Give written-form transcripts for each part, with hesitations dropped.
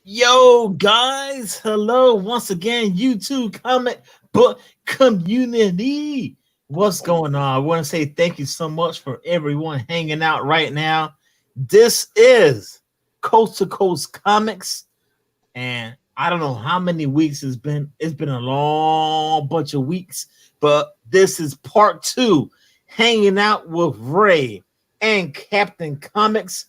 Yo, guys, hello once again, YouTube comic book community. What's going on? I want to say thank you so much for everyone hanging out right now. This is Coast to Coast Comics, and I don't know how many weeks it's been. It's been a long bunch of weeks, but this is part two, hanging out with Ray and Captain Comics.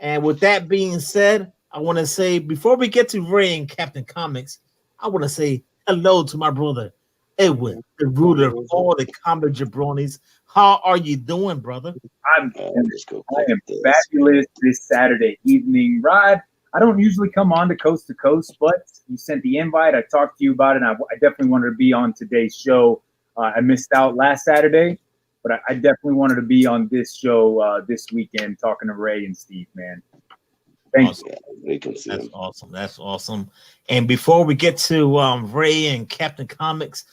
And with that being said, I want to say before we get to Ray and Captain Comics, I want to say hello to my brother Edwin, the root of all the comic jabronis. How are you doing, brother? I am fabulous this Saturday evening. Rod, I don't usually come on to Coast, but you sent the invite. I talked to you about it, and I definitely wanted to be on today's show. I missed out last Saturday, but I definitely wanted to be on this show this weekend talking to Ray and Steve, man. Thank you. That's awesome. That's awesome. And before we get to Ray and Captain Comics,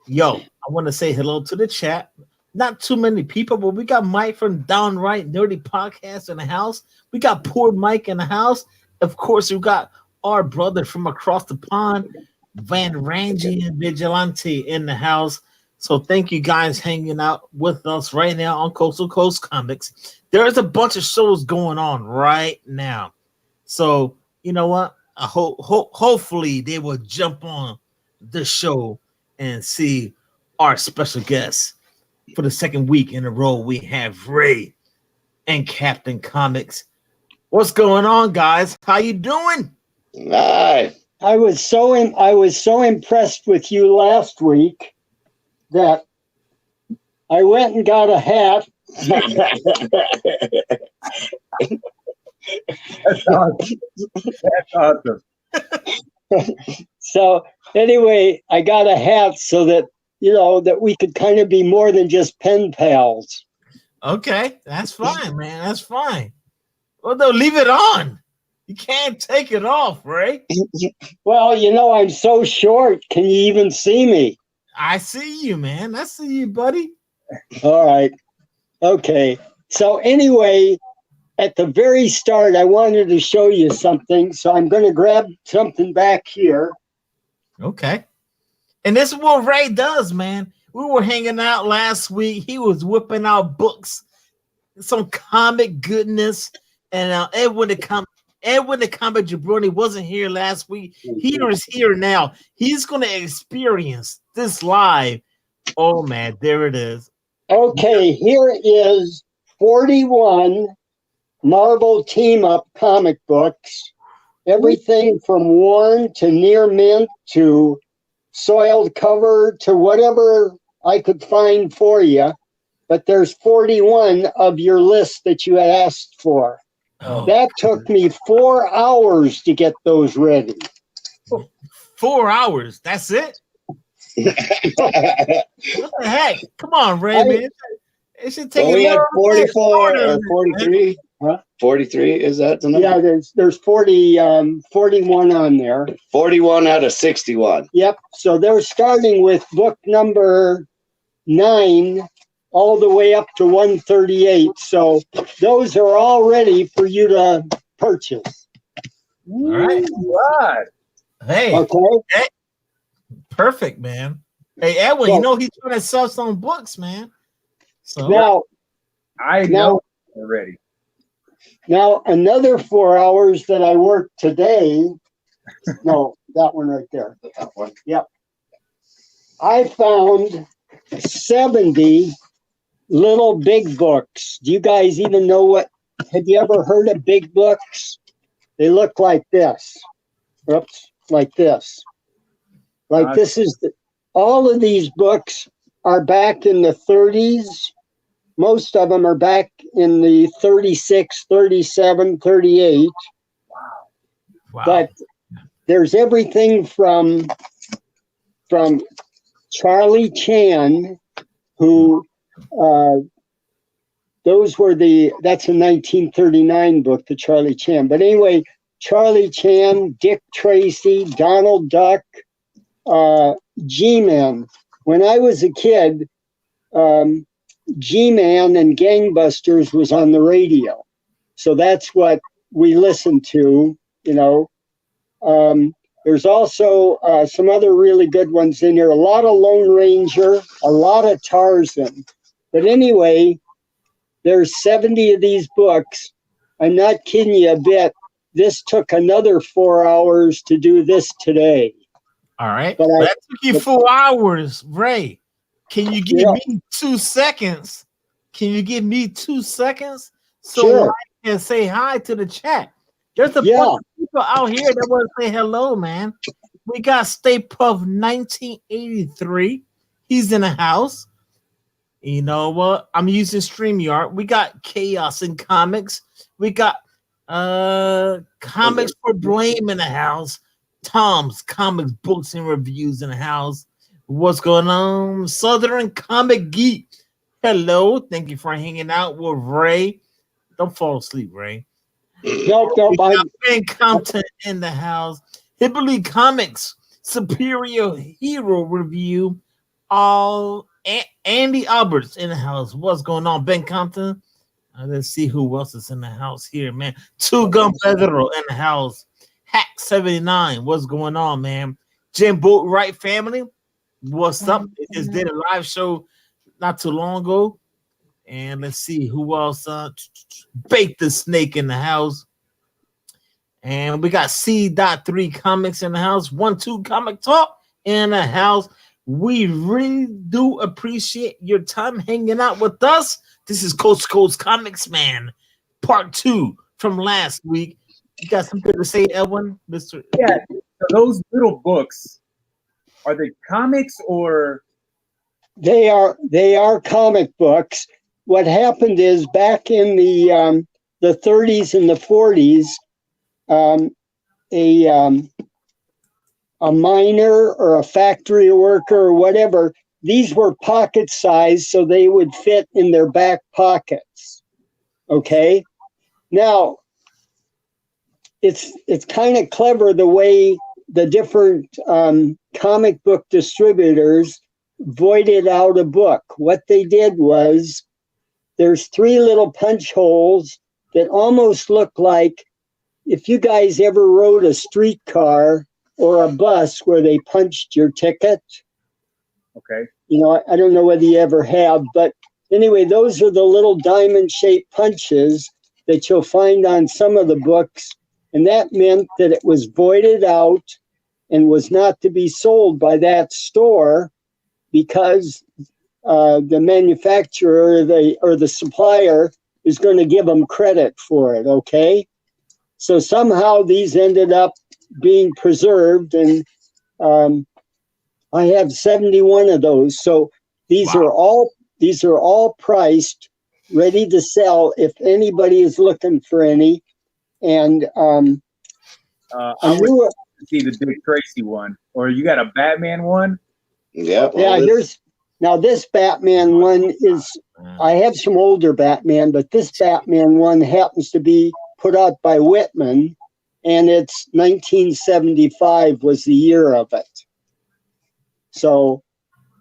yo, I want to say hello to the chat. Not too many people, but we got Mike from Downright Nerdy Podcast in the house. We got Poor Mike in the house. Of course, we got our brother from across the pond, Van Rangian Vigilante in the house. So thank you guys hanging out with us right now on Coastal Coast Comics. There's a bunch of shows going on right now. So you know what? I hopefully they will jump on the show and see our special guests. For the second week in a row, we have Ray and Captain Comics. What's going on, guys? How you doing? Hi. I was so impressed with you last week that I went and got a hat. That's awesome. That's awesome. So anyway, I got a hat so that that we could kind of be more than just pen pals. Okay, that's fine, man. That's fine. Well, no, leave it on. You can't take it off, Ray. Well, I'm so short. Can you even see me? I see you, man. I see you, buddy. All right. Okay. So anyway, at the very start, I wanted to show you something. So I'm going to grab something back here. Okay. And this is what Ray does, man. We were hanging out last week. He was whipping out books, some comic goodness. And Edwin the comic jabroni wasn't here last week. He is here now. He's going to experience this live. Oh, man, there it is. Okay, here is 41 Marvel team-up comic books. Everything from worn to near mint to soiled cover to whatever I could find for you. But there's 41 of your list that you had asked for. Oh. That took me 4 hours to get those ready. 4 hours? That's it? What the heck? Come on, Ray, man. It should take we had 44 or 43. Huh? 43, is that the number? Yeah, there's 41 on there. 41 out of 61. Yep. So they're starting with book number 9 all the way up to 138. So those are all ready for you to purchase. All right. Hey. Okay. Hey. Perfect, man. Hey, Edwin, he's trying to sell some books, man. So now I know already. Now, another 4 hours that I worked today, no, that one right there. That one. Yep. I found 70 little big books. Do you guys even know have you ever heard of big books? They look like this. Oops, like this. Like this is, all of these books are back in the 30s. Most of them are back in the 36, 37, 38. Wow. But there's everything from Charlie Chan, who that's a 1939 book, the Charlie Chan. But anyway, Charlie Chan, Dick Tracy, Donald Duck, G-Man. When I was a kid, G-Man and Gangbusters was on the radio. So that's what we listened to, There's also some other really good ones in here. A lot of Lone Ranger, a lot of Tarzan. But anyway, there's 70 of these books. I'm not kidding you a bit. This took another 4 hours to do this today. All right. That took you 4 hours, Ray. Can you give me 2 seconds? Can you give me 2 seconds so I can say hi to the chat? There's a bunch of people out here that want to say hello, man. We got Stay Puff 1983. He's in the house. You know what? I'm using StreamYard. We got Chaos in Comics. We got Comics for Blame in the house. Tom's Comics, Books, and Reviews in the house. What's going on? Southern Comic Geek. Hello. Thank you for hanging out with Ray. Don't fall asleep, Ray. Nope. Ben Compton in the house. Hibberly Comics Superior Hero Review. Andy Alberts in the house. What's going on, Ben Compton? Let's see who else is in the house here, man. Two Gun Pedro in the house. Hack 79. What's going on, man? Jim Boatwright family. What's up? They just did a live show not too long ago. And let's see who else. Bake the Snake in the house. And we got C.3 Comics in the house. 1-2 Comic Talk in the house. We really do appreciate your time hanging out with us. This is Coast to Coast Comics, man. Part 2 from last week. You got something to say, Edwin? Mr. Yeah, those little books, are they comics or? They are comic books. What happened is back in the 30s and the 40s, a miner or a factory worker or whatever, these were pocket size, so they would fit in their back pockets. Okay? Now, it's kind of clever the way the different comic book distributors voided out a book. What they did was there's 3 little punch holes that almost look like if you guys ever rode a streetcar or a bus where they punched your ticket. Okay. You know, I don't know whether you ever have, but anyway, those are the little diamond-shaped punches that you'll find on some of the books. And that meant that it was voided out and was not to be sold by that store because the manufacturer or the supplier is going to give them credit for it, okay? So somehow these ended up being preserved, and I have 71 of those. So these are all priced, ready to sell if anybody is looking for any. And I would see the Dick Tracy one, or you got a Batman one. Yep. Yeah, now this Batman one is, I have some older Batman, but this Batman one happens to be put out by Whitman, and it's 1975 was the year of it. So,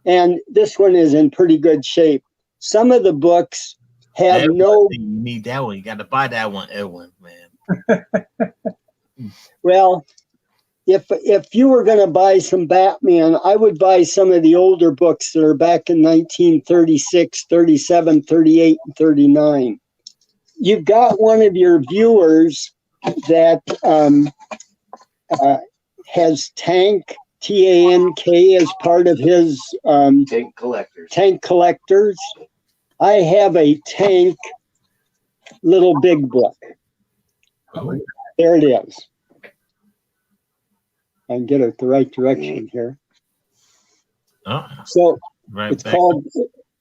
and this one is in pretty good shape. Some of the books have You need that one. You got to buy that one, Edwin, man. Well, if you were going to buy some Batman, I would buy some of the older books that are back in 1936, 37, 38, and 39. You've got one of your viewers that has Tank, T-A-N-K, as part of his Tank Collectors. I have a Tank little big book. There it is. I can get it the right direction here. So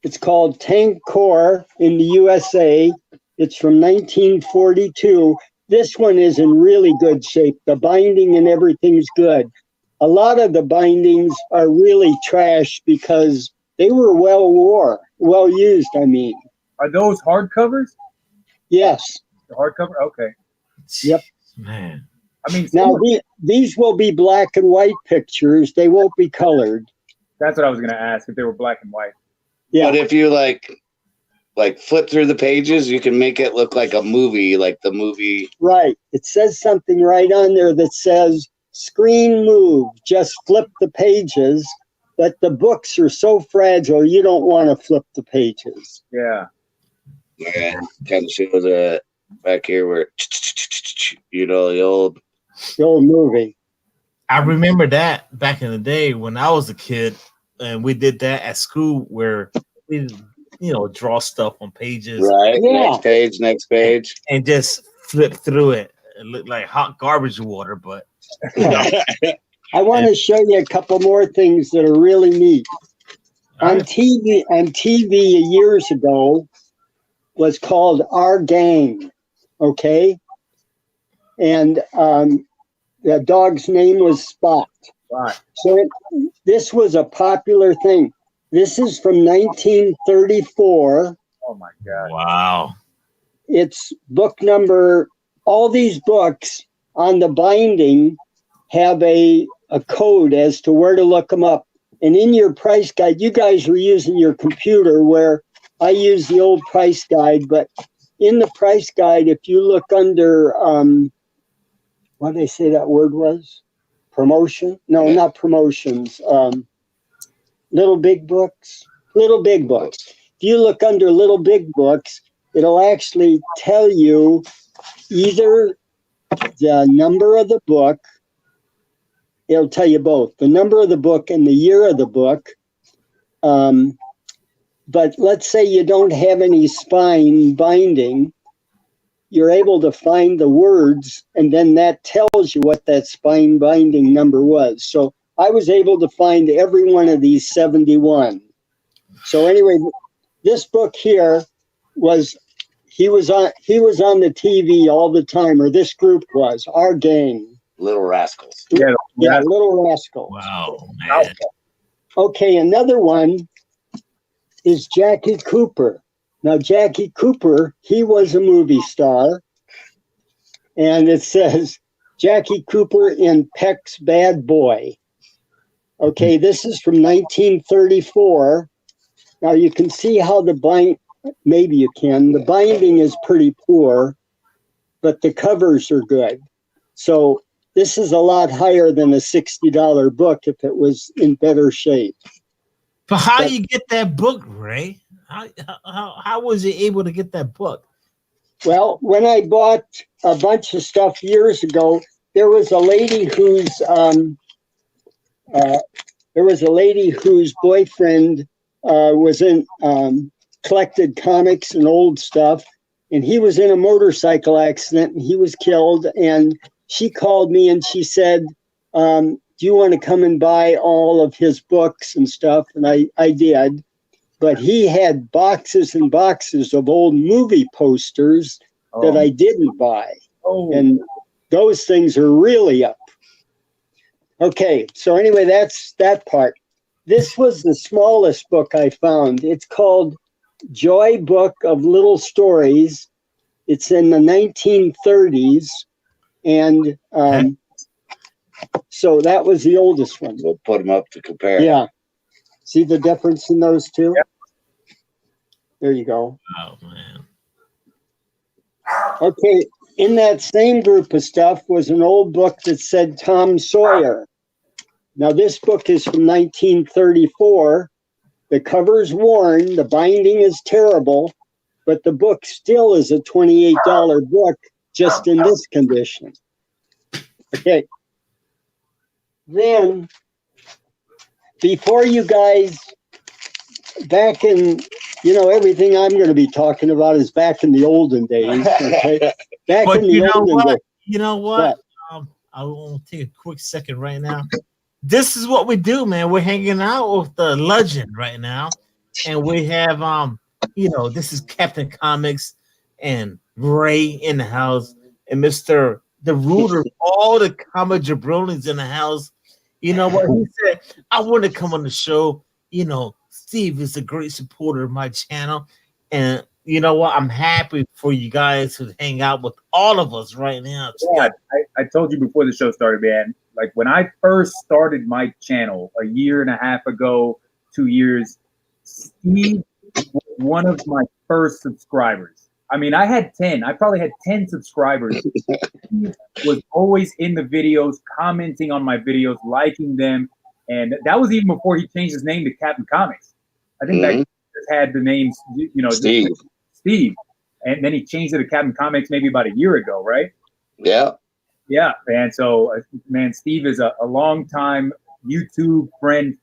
it's called Tank Corps in the USA. It's from 1942. This one is in really good shape. The binding and everything's good. A lot of the bindings are really trash because they were well used, I mean. Are those hardcovers? Yes. The hardcover? Okay. Yep. Man. I mean, now these will be black and white pictures. They won't be colored. That's what I was going to ask, if they were black and white. Yeah. But if you like flip through the pages, you can make it look like a movie, like the movie. Right. It says something right on there that says screen move. Just flip the pages, but the books are so fragile you don't want to flip the pages. Yeah. Yeah, kind of shows back here where the old movie. I remember that back in the day when I was a kid, and we did that at school where we, draw stuff on pages. Right. Yeah. Next page. And just flip through it. It looked like hot garbage water, but I want to show you a couple more things that are really neat. On TV years ago was called Our Gang, okay? And the dog's name was Spot. Right. So this was a popular thing. This is from 1934. Oh my God. Wow. It's book number, all these books on the binding have a code as to where to look them up. And in your price guide, you guys were using your computer where I use the old price guide, but in the price guide, if you look under, what did I say that word was? Promotion? No, not promotions. Little Big Books. Little Big Books. If you look under Little Big Books, it'll actually tell you either the number of the book. It'll tell you both the number of the book and the year of the book. But let's say you don't have any spine binding, you're able to find the words, and then that tells you what that spine binding number was. So I was able to find every one of these 71. So anyway, this book here he was on the TV all the time, or this group was, Our Gang. Little Rascals. Yeah, Little Rascals. Wow, man. Okay, another one is Jackie Cooper. Now, Jackie Cooper, he was a movie star. And it says, Jackie Cooper in Peck's Bad Boy. Okay, this is from 1934. Now, you can see how maybe you can. The binding is pretty poor, but the covers are good. So this is a lot higher than a $60 book if it was in better shape. But how you get that book, Ray? How was you able to get that book? Well, when I bought a bunch of stuff years ago, there was a lady whose boyfriend was in collected comics and old stuff, and he was in a motorcycle accident and he was killed. And she called me and she said, do you want to come and buy all of his books and stuff? And I did. But he had boxes and boxes of old movie posters that I didn't buy. Oh. And those things are really up. Okay, so anyway, that's that part. This was the smallest book I found. It's called Joy Book of Little Stories. It's in the 1930s. And so that was the oldest one. We'll put them up to compare. Yeah. See the difference in those two? Yep. There you go. Oh, man. Okay. In that same group of stuff was an old book that said Tom Sawyer. Now, this book is from 1934. The cover's worn. The binding is terrible. But the book still is a $28 book just in this condition. Okay. Then, before you guys, back in, everything I'm going to be talking about is back in the olden days. Okay? Back in the olden days. You know what? I want to take a quick second right now. This is what we do, man. We're hanging out with the legend right now. And we have, this is Capncomics and Ray in the house and Mr. the Rooter, all the comic jabronis in the house. You know what? He said, I want to come on the show. Steve is a great supporter of my channel. And you know what? I'm happy for you guys to hang out with all of us right now. Yeah, I told you before the show started, man. Like when I first started my channel a year and a half ago, 2 years, Steve was one of my first subscribers. I mean, I had 10. I probably had 10 subscribers. He was always in the videos, commenting on my videos, liking them. And that was even before he changed his name to Capncomics. I think that just had the name, Steve. Steve. And then he changed it to Capncomics maybe about a year ago, right? Yeah. Yeah, man. So, man, Steve is a long-time YouTube friend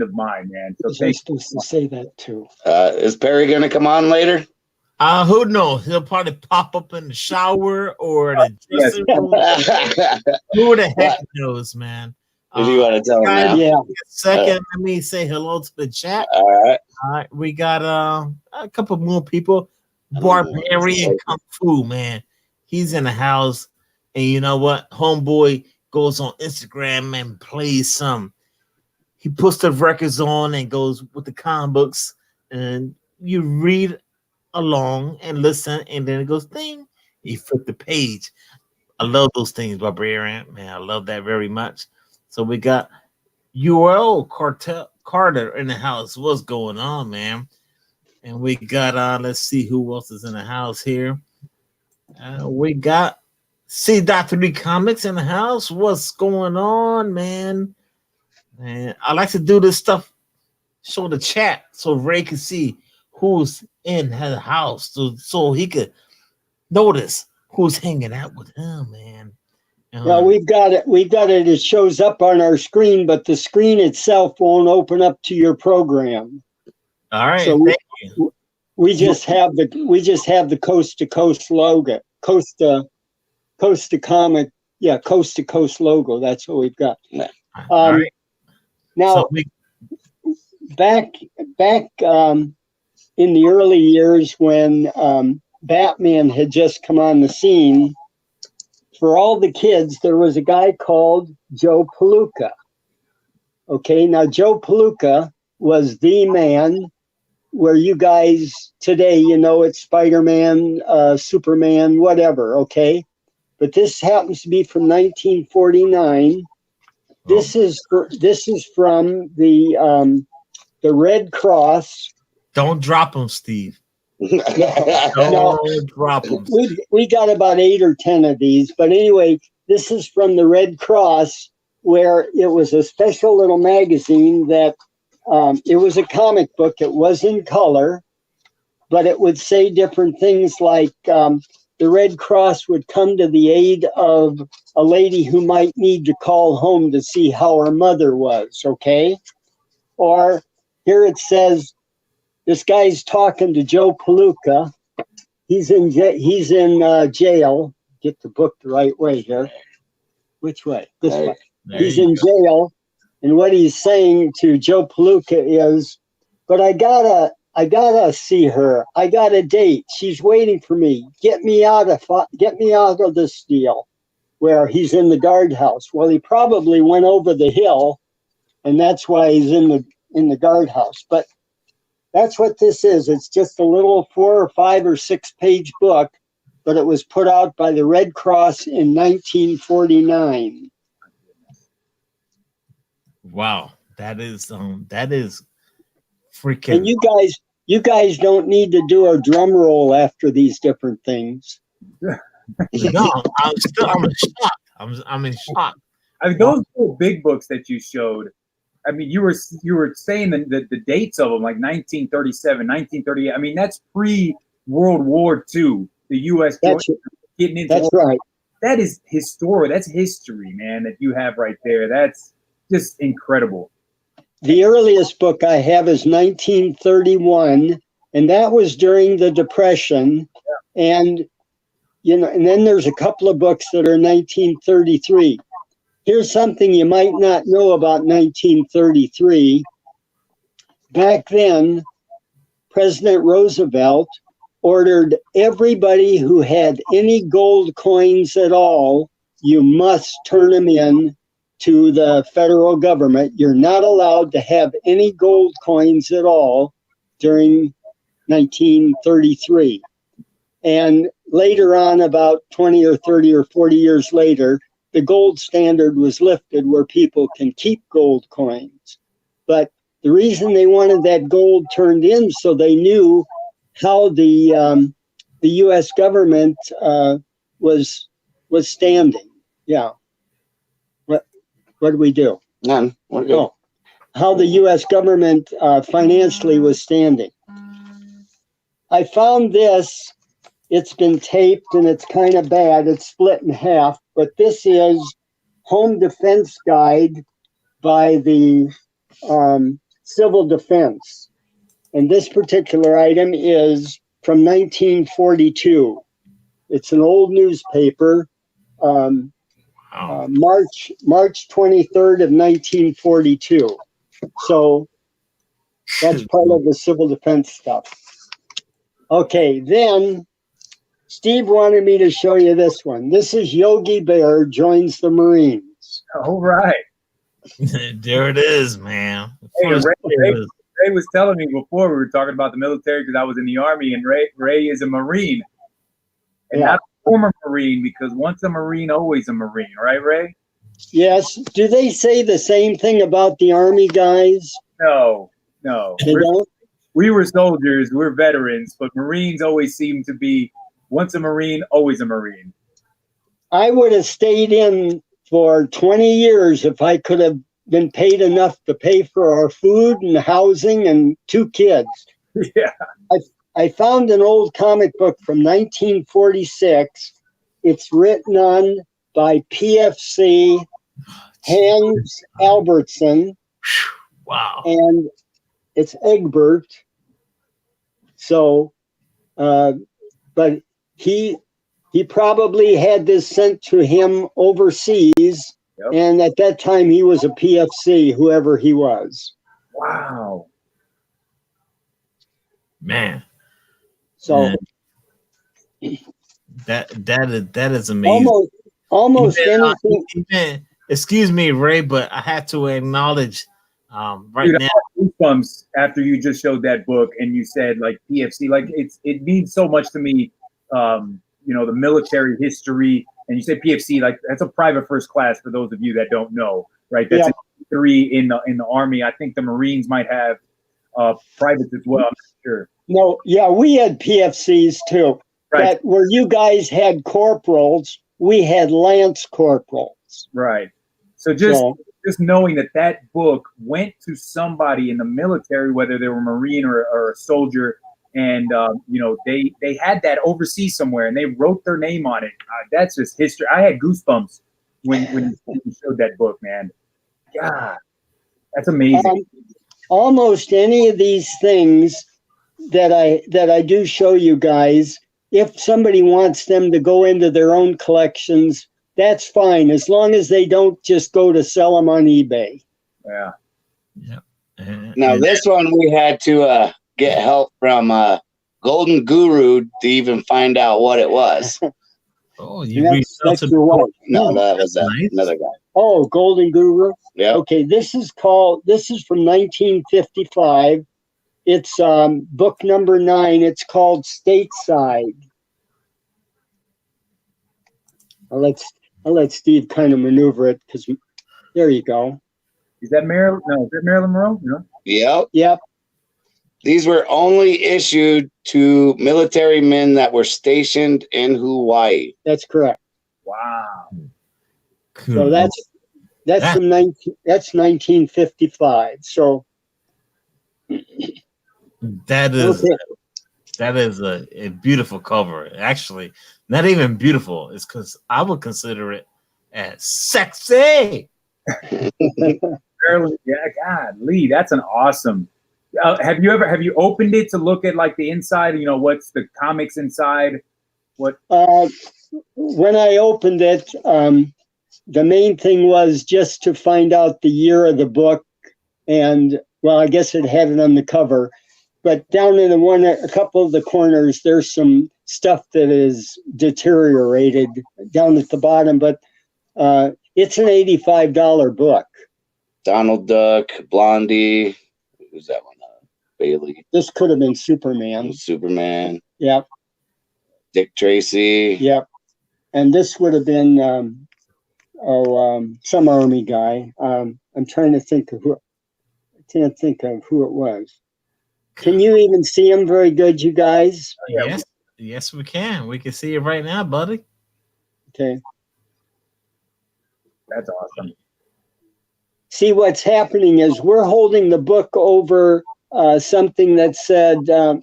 of mine, man. So I'm supposed to say that too. Is Perry going to come on later? Who knows? He'll probably pop up in the shower or the dressing room. Who the heck knows, man? If you want to tell him now. Yeah. Second, let me say hello to the chat. All right. All right, we got a couple more people. Barbarian Kung Fu, man. He's in the house. And you know what? Homeboy goes on Instagram and plays some. He puts the records on and goes with the comic books. And you read along and listen. And then it goes, ding. You flip the page. I love those things, Barbarian. Man, I love that very much. So we got URL Carter in the house. What's going on, man? And we got, let's see who else is in the house here. We got C.3 Comics in the house. What's going on, man? And I like to do this stuff, show the chat so Ray can see who's in the house, so he could notice who's hanging out with him, man. Well, we've got it. It shows up on our screen, but the screen itself won't open up to your program. All right. So we just have the coast to coast logo, coast to comic, coast to coast logo. That's what we've got. All right. Now, back in the early years when Batman had just come on the scene, for all the kids, there was a guy called Joe Palooka. Okay, now Joe Palooka was the man where you guys today, it's Spider-Man, Superman, whatever, okay? But this happens to be from 1949. This is from the Red Cross. Don't drop them, Steve. Don't drop them. We got about 8 or 10 of these, but anyway, this is from the Red Cross, where it was a special little magazine that it was a comic book. It was in color, but it would say different things like the Red Cross would come to the aid of a lady who might need to call home to see how her mother was, okay? Or here it says, this guy's talking to Joe Palooka. He's in jail. Get the book the right way here. Which way? This way. He's in jail. And what he's saying to Joe Palooka is, but I gotta see her. I got a date. She's waiting for me. Get me out of this deal. Where he's in the guardhouse. Well, he probably went over the hill, and that's why he's in the guardhouse. But that's what this is. It's just a little 4 or 5 or 6 page book, but it was put out by the Red Cross in 1949. Wow, that is freaking. And you guys don't need to do a drum roll after these different things. No, I'm in shock. I'm in shock. I mean, those little big books that you showed. I mean, you were saying the dates of them, like 1937, 1938. I mean, that's pre-World War II. The U.S. getting into. That's right. That is historic. That's history, man. That you have right there. That's just incredible. The earliest book I have is 1931, and that was during the Depression. Yeah. And and then there's a couple of books that are 1933. Here's something you might not know about 1933. Back then, President Roosevelt ordered everybody who had any gold coins at all, you must turn them in to the federal government. You're not allowed to have any gold coins at all during 1933. And later on, about 20 or 30 or 40 years later, the gold standard was lifted where people can keep gold coins. But the reason they wanted that gold turned in so they knew how the the U.S. government was standing. Yeah. What do we do? None. We're good. Oh, how the U.S. government financially was standing. I found this. It's been taped and it's kind of bad. It's split in half, but this is Home Defense Guide by the Civil Defense. And this particular item is from 1942. It's an old newspaper, March 23rd of 1942. So that's part of the civil defense stuff. Okay, then Steve wanted me to show you this one. This is Yogi Bear joins the Marines. All right. There it is, man. Hey, Ray was telling me before we were talking about the military because I was in the Army, and Ray is a Marine. And not a former Marine, because once a Marine, always a Marine. Right, Ray? Yes. Do they say the same thing about the Army guys? No. They don't? We were soldiers, we're veterans, but Marines always seem to be once a Marine, always a Marine. I would have stayed in for 20 years if I could have been paid enough to pay for our food and housing and 2 kids. Yeah. I found an old comic book from 1946. It's written on by PFC Hans Albertson. Wow. And it's Egbert. So, but he probably had this sent to him overseas. Yep. And at that time he was a PFC, whoever he was. Wow. Man. So that is amazing. Almost anything. Excuse me, Ray, but I have to acknowledge Dude, now. Goosebumps after you just showed that book and you said like PFC, like it means so much to me. You know, the military history, and you say PFC, like that's a private first class for those of you that don't know, right? That's a 3 in the Army. I think the Marines might have privates as well. I'm not sure. No, yeah, we had PFCs too. Right. But where you guys had corporals, we had lance corporals. Right. So just knowing that book went to somebody in the military, whether they were a Marine or a soldier, and you know, they had that overseas somewhere, and they wrote their name on it. That's just history. I had goosebumps when you showed that book, man. God, that's amazing. Almost any of these things that I do show you guys, if somebody wants them to go into their own collections, that's fine, as long as they don't just go to sell them on eBay. Yeah. Now this one we had to get help from Golden Guru to even find out what it was. Oh, you reached out to No, that was another guy. Oh, Golden Guru. Yeah. Okay, this is from 1955. It's book number 9. It's called Stateside. I'll let Steve kind of maneuver it, because there you go. Is that Marilyn? No, is that Marilyn Monroe? No. Yep. These were only issued to military men that were stationed in Hawaii. That's correct. Wow. Cool. So that's from 1955. So that is a beautiful cover. Actually, not even beautiful. It's because I would consider it as sexy. Marilyn, yeah, God, Lee, that's an awesome. Have you opened it to look at like the inside? You know, what's the comics inside? What? When I opened it, the main thing was just to find out the year of the book, and well, I guess it had it on the cover. But down in a couple of the corners, there's some stuff that is deteriorated down at the bottom. But it's an $85 book. Donald Duck, Blondie. Who's that one? Bailey. This could have been Superman. Yep. Dick Tracy. Yep. And this would have been some Army guy. I'm trying to think of who. I can't think of who it was. Can you even see him very good, you guys? Yes. Yes, we can. We can see it right now, buddy. Okay. That's awesome. See, what's happening is we're holding the book over something that said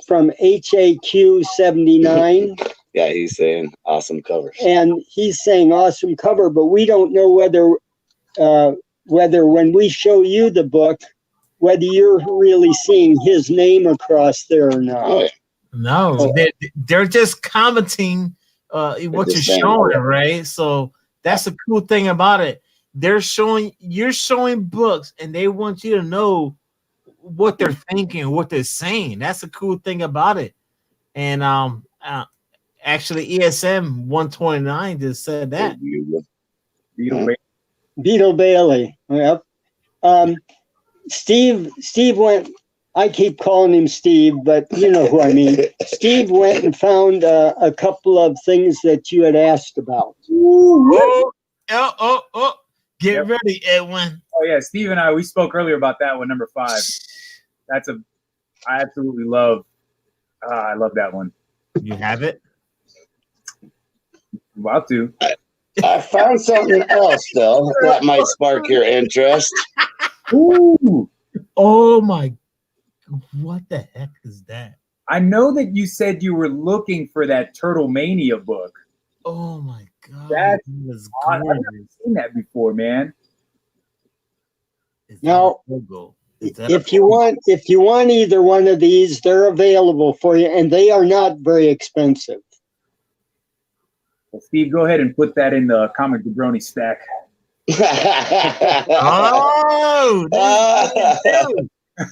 from HAQ 79. Yeah, he's saying awesome covers. And he's saying awesome cover, but we don't know whether when we show you the book, whether you're really seeing his name across there or not. Oh, yeah. No, they're just commenting what you're showing, right? So that's the cool thing about it. You're showing books, and they want you to know what they're thinking, what they're saying. That's the cool thing about it. And actually, ESM 129 just said that. Beetle Bailey. Yep. Steve went. I keep calling him Steve, but you know who I mean. Steve went and found a couple of things that you had asked about. Oh! Get ready, Edwin. Oh yeah, Steve and I, we spoke earlier about that one, number 5. I absolutely love. I love that one. You have it? I'm about to. I found something else though that might spark your interest. Ooh! Oh my! What the heck is that? I know that you said you were looking for that Turtle Mania book. Oh my god! That was I've never seen that before, man. Now, if you want either one of these, they're available for you, and they are not very expensive. Well, Steve, go ahead and put that in the Comic Jabroni stack. Oh,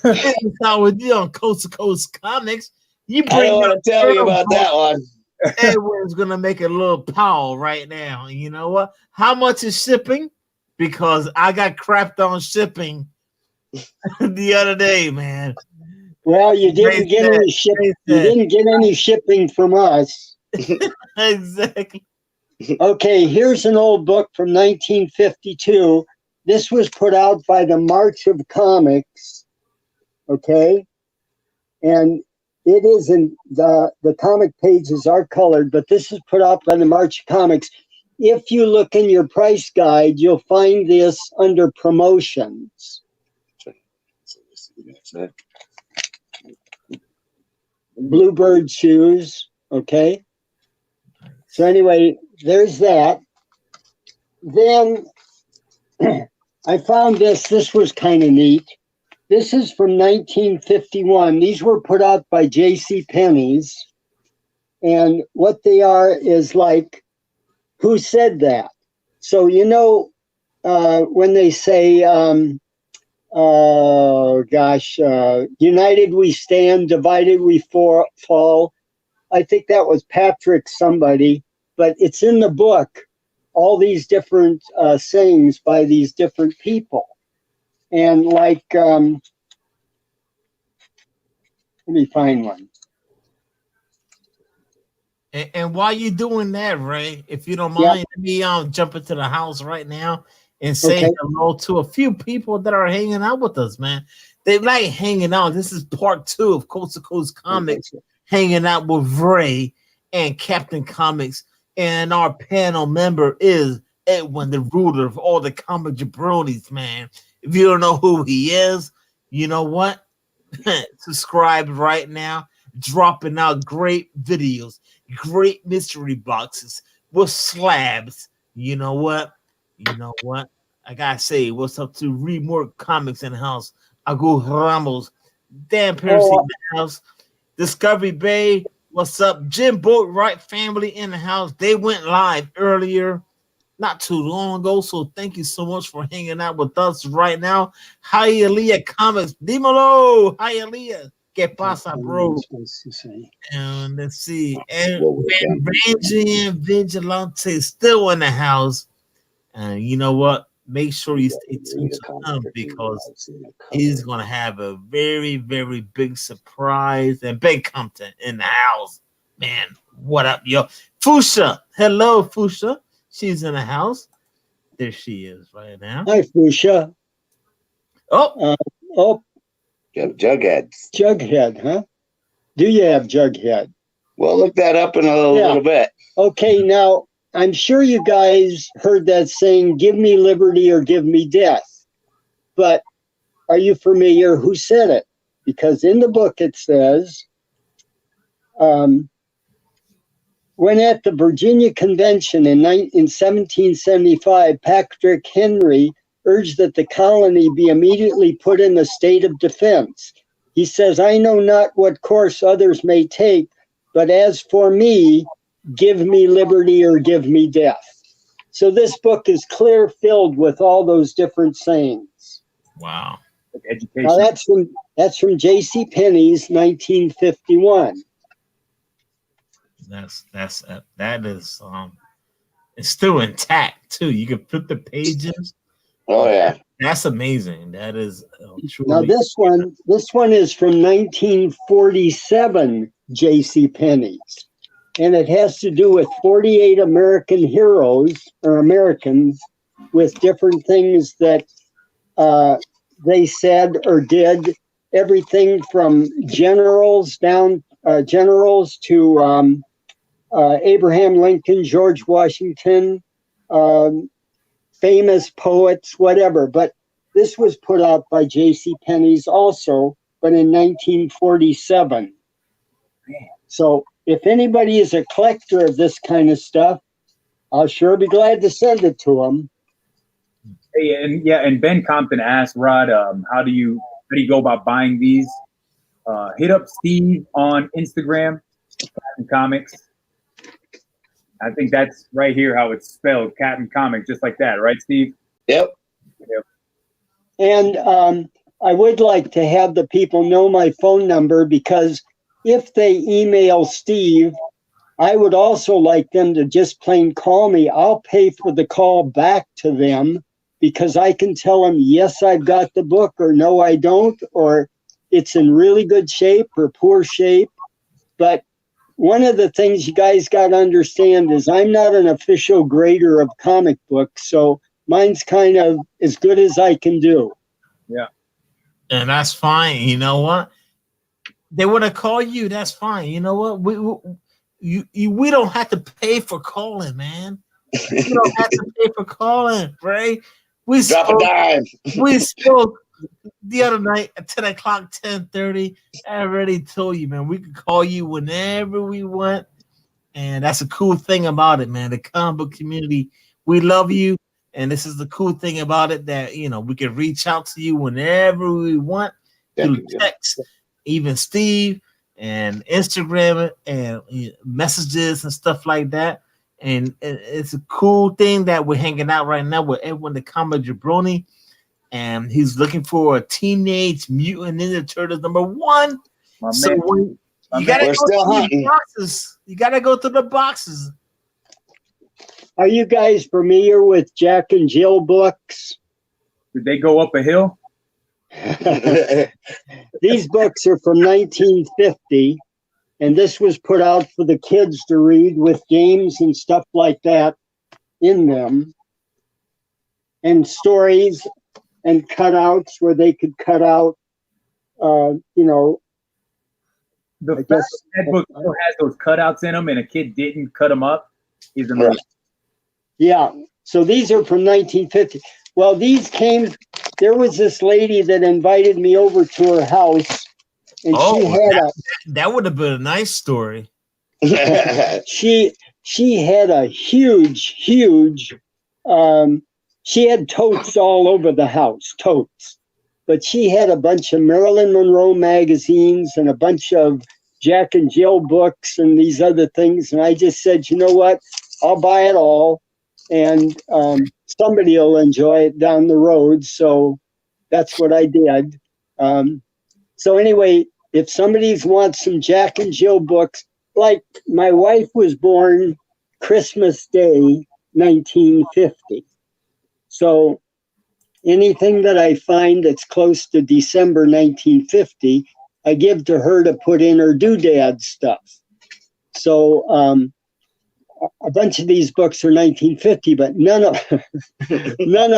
this is how we do on Coast to Coast Comics. I don't want to tell you about that one. Edwin's gonna make a little pile right now. You know what? How much is shipping? Because I got crapped on shipping the other day, man. Well, you didn't get any shipping. You didn't get any shipping from us. Exactly. Okay, here's an old book from 1952. This was put out by the March of Comics. Okay, and it isn't the comic pages are colored, but this is put out by the March of Comics. If you look in your price guide, you'll find this under promotions. Bluebird shoes. Okay. So anyway, there's that. Then I found this. This was kind of neat. This is from 1951. These were put out by J.C. Penney's. And what they are is like, who said that? So, you know, when they say, united we stand, divided we fall. I think that was Patrick somebody, but it's in the book, all these different sayings by these different people. And like, let me find one. And while you're doing that, Ray, if you don't mind, let me jump into the house right now and say hello to a few people that are hanging out with us, man. They like hanging out. This is part 2 of Coast to Coast Comics, hanging out with Ray and Captain Comics. And our panel member is Edwin, the ruler of all the comic jabronis, man. If you don't know who he is, you know what? Subscribe right now. Dropping out great videos, great mystery boxes with slabs. You know what? I gotta say, what's up to Remore Comics in the house? Agu Ramos, Dan Percy in the house, Discovery Bay. What's up? Jim Boatwright family in the house. They went live earlier, not too long ago. So thank you so much for hanging out with us right now. Hialeah Comics, Dímelo, Hialeah. ¿Qué pasa, bro? And let's see. And Van Vigilante still in the house. And you know what? Make sure you stay tuned to him because he's going to have a very, very big surprise and big content in the house. Man, what up, yo? Fusha. Hello, Fusha. She's in the house. There she is right now. Hi, Fusha. You have Jughead. Jughead, huh? Do you have Jughead? We'll look that up in a little bit. Okay, now I'm sure you guys heard that saying, give me liberty or give me death. But are you familiar who said it? Because in the book it says, when at the Virginia Convention in 1775, Patrick Henry urged that the colony be immediately put in a state of defense. He says, I know not what course others may take, but as for me, give me liberty or give me death. So this book is clear filled with all those different sayings. Wow. Education. Now that's from J.C. Penney's 1951. That is it's still intact too. You can flip the pages. Oh yeah. That's amazing. That is truly. Now this one is from 1947 J.C. Penney's, and it has to do with 48 American heroes or Americans with different things that they said or did. Everything from generals to Abraham Lincoln, George Washington, famous poets, whatever. But this was put out by J.C. Penney's also, but in 1947. So if anybody is a collector of this kind of stuff, I'll sure be glad to send it to them. Hey, and Ben Compton asked Rod, how do you go about buying these? Hit up Steve on Instagram, Capncomics. I think that's right here how it's spelled, Capncomics, just like that, right, Steve? Yep. And I would like to have the people know my phone number, because if they email Steve, I would also like them to just plain call me. I'll pay for the call back to them, because I can tell them, yes, I've got the book, or no, I don't, or it's in really good shape or poor shape. But one of the things you guys got to understand is I'm not an official grader of comic books, so mine's kind of as good as I can do. Yeah. And that's fine. You know what? They want to call you. That's fine. You know what? We don't have to pay for calling, man. We don't have to pay for calling, Ray. Drop a dime. We spoke the other night at 10 o'clock, 10:30. I already told you, man, we could call you whenever we want. And that's a cool thing about it, man. The comic book community, we love you. And this is the cool thing about it, that, you know, we can reach out to you whenever we want through text, even Steve, and Instagram and messages and stuff like that. And it's a cool thing that we're hanging out right now with Edwin the Comic Jabroni, and he's looking for a Teenage Mutant Ninja Turtles #1. So you gotta go through the boxes. You gotta go through the boxes. Are you guys familiar with Jack and Jill books? Did they go up a hill? These books are from 1950. And this was put out for the kids to read with games and stuff like that in them. And stories and cutouts where they could cut out, you know. The fact that book still has those cutouts in them and a kid didn't cut them up is amazing. Right. Yeah. So these are from 1950. Well, these came, there was this lady that invited me over to her house. And that would have been a nice story. She had a huge, she had totes all over the house, totes. But she had a bunch of Marilyn Monroe magazines and a bunch of Jack and Jill books and these other things. And I just said, you know what? I'll buy it all. And somebody will enjoy it down the road. So that's what I did. So anyway, if somebody wants some Jack and Jill books, like my wife was born Christmas Day, 1950. So anything that I find that's close to December 1950, I give to her to put in her doodad stuff. So a bunch of these books are 1950, but none of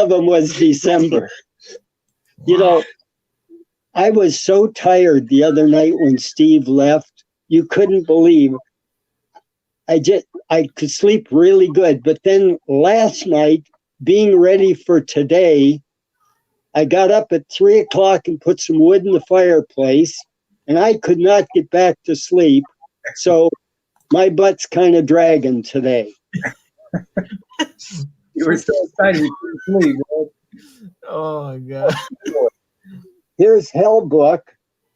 them was December. You know, I was so tired the other night when Steve left. You couldn't believe. I could sleep really good. But then last night, being ready for today, I got up at 3 o'clock and put some wood in the fireplace, and I could not get back to sleep. So my butt's kind of dragging today. You were so excited you couldn't sleep, bro. Oh my God. Here's Hellbook.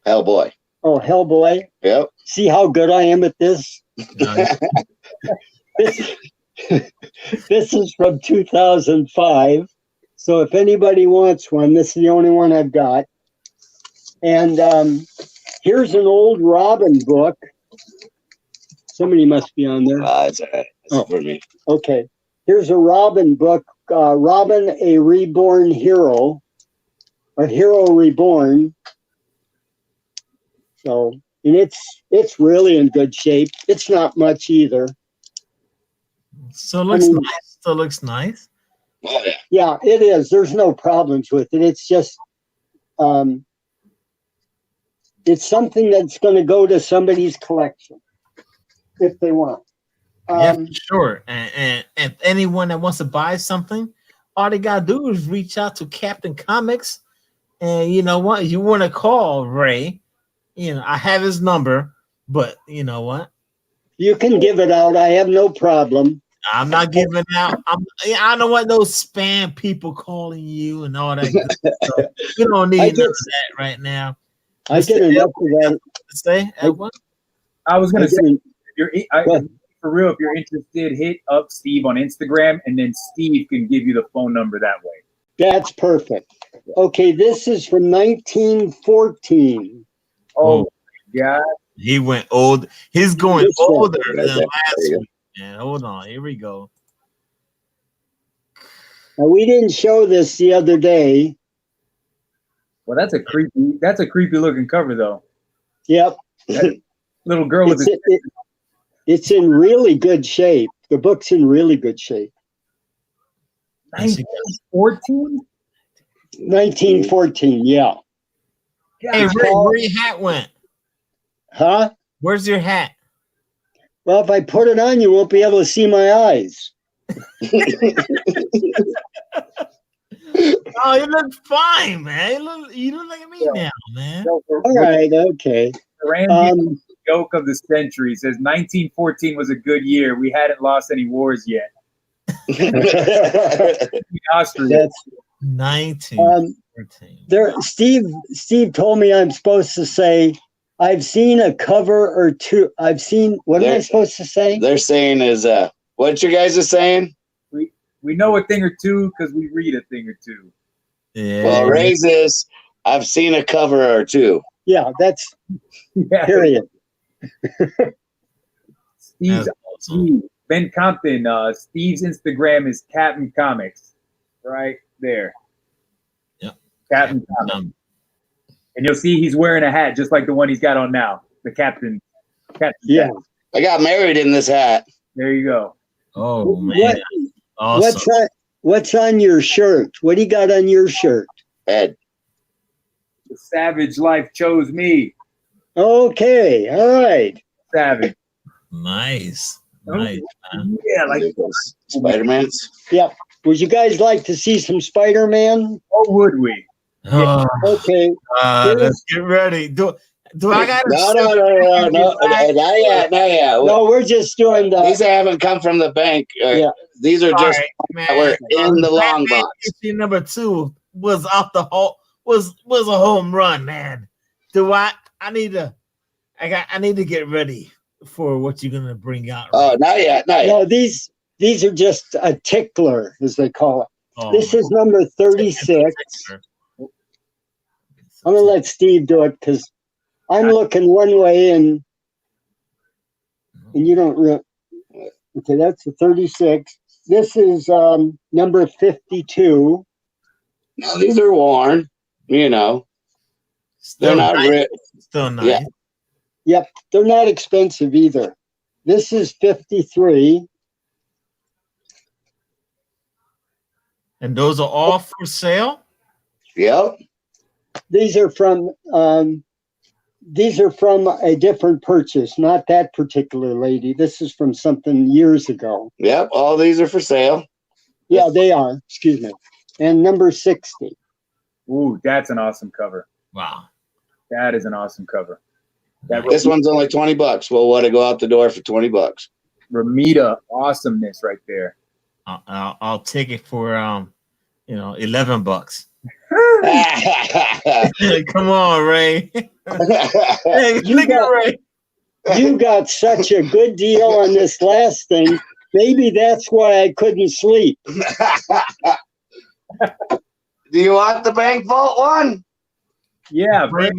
Hellboy. Oh, Hellboy. Yep. See how good I am at this? Nice. This is from 2005. So if anybody wants one, this is the only one I've got. And here's an old Robin book. Somebody must be on there. It's all right. It's for me. Okay. Here's a Robin book. Robin, a Reborn Hero. A Hero Reborn. So, and it's really in good shape. It's not much either. So it looks nice. Still looks nice. Oh, yeah. Yeah, it is. There's no problems with it. It's just, it's something that's going to go to somebody's collection if they want. Yeah, for sure. And if anyone that wants to buy something, all they gotta do is reach out to Captain Comics. And you know what? You want to call Ray. You know, I have his number, but you know what? You can give it out. I have no problem. I'm not giving out. I don't want those spam people calling you and all that good stuff. We don't need none of that right now. I get enough of that. Say, Edwin? I was gonna say, for real, if you're interested, hit up Steve on Instagram, and then Steve can give you the phone number that way. That's perfect. Okay, this is from 1914. Oh, yeah. He went old. He's going older than last week. Man, hold on. Here we go. Now, we didn't show this the other day. Well, that's a creepy looking cover, though. Yep. Little girl with it's in really good shape. The book's in really good shape. 1914? 1914, yeah. Hey, Rick, where your hat went? Huh? Where's your hat? Well, if I put it on, you won't be able to see my eyes. Oh, you look fine, man. You look like me now, man. All right, okay. Randy, joke of the century, says 1914 was a good year. We hadn't lost any wars yet. Austria. That's 1914. There, Steve told me I'm supposed to say, I've seen a cover or two. I've seen, what am I supposed to say? They're saying is, what you guys are saying? We know a thing or two because we read a thing or two. Yeah. Well, raise this. I've seen a cover or two. Yeah, that's period. Steve's awesome. Ben Compton. Steve's Instagram is Captain Comics, right there. Yep. Captain Comics. And you'll see he's wearing a hat just like the one he's got on now. The captain. Yeah. Hat. I got married in this hat. There you go. Oh man. Awesome. What's on your shirt? What do you got on your shirt? Ed. The savage life chose me. Okay. All right. Savage. Nice. Nice, man. Yeah, like Spider-Man's. Yep. Would you guys like to see some Spider-Man? Oh, would we? Okay. Let's get ready. Do I got No, not yet. No, we're just doing the. These haven't come from the bank. Yeah. These are just that were in the long box. Number 2 was off the whole was a home run, man. I need to get ready for what you're gonna bring out. Right? Oh, not yet. No, these are just a tickler, as they call it. Oh, this is number 36. I'm gonna let Steve do it because I'm looking one way and you don't really. Okay, that's the 36. This is number 52. No, these are worn. You know, they're not rich. Still nice. Yeah. Yep, they're not expensive either. This is 53. And those are all for sale? Yep. These are from these are from a different purchase, not that particular lady. This is from something years ago. Yep, all these are for sale. Yeah, they are. Excuse me. And number 60. Ooh, that's an awesome cover. Wow. That is an awesome cover. This one's only $20. We'll let it go out the door for $20. Ramita awesomeness right there. I'll take it for $11. Come on, Ray. Hey, look at Ray. You got such a good deal on this last thing. Maybe that's why I couldn't sleep. Do you want the bank vault one? Yeah, bring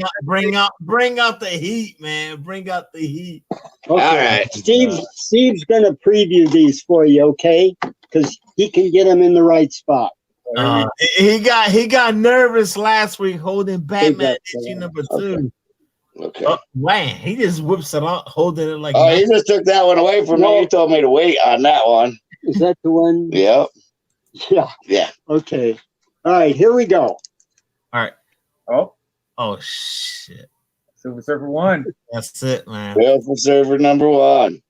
out the heat, man. Bring out the heat. Okay. All right. Steve's gonna preview these for you, okay? Because he can get them in the right spot. He got nervous last week holding Batman issue number 2. Okay. Man, he just whips it out, holding it like. Oh, he just took that one away from me. You told me to wait on that one. Is that the one? Yep. Yeah. Yeah. Okay. All right. Here we go. All right. Oh shit. Silver Surfer 1. That's it, man. Silver Surfer number 1.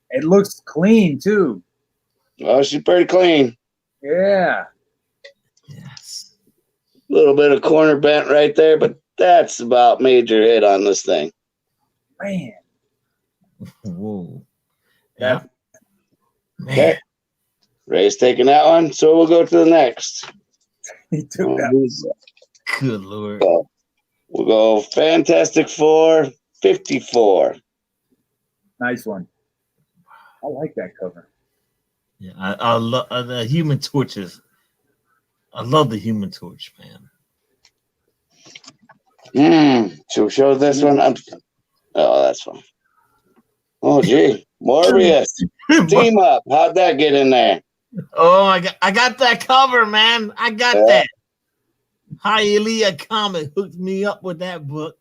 It looks clean too. Oh, she's pretty clean. Yeah. Yes. A little bit of corner bent right there, but that's about major hit on this thing. Man. Whoa. Yeah. Man. Okay. Ray's taking that one, so we'll go to the next. He took that. Good Lord. We'll go Fantastic Four 54. Nice one. I like that cover. Yeah, I love the Human Torches. I love the Human Torch, man. Should we show this one? Oh, that's fine. Oh, gee. Morbius. Team Up. How'd that get in there? Oh, I got that cover, man. I got that. Hialeah Comic hooked me up with that book.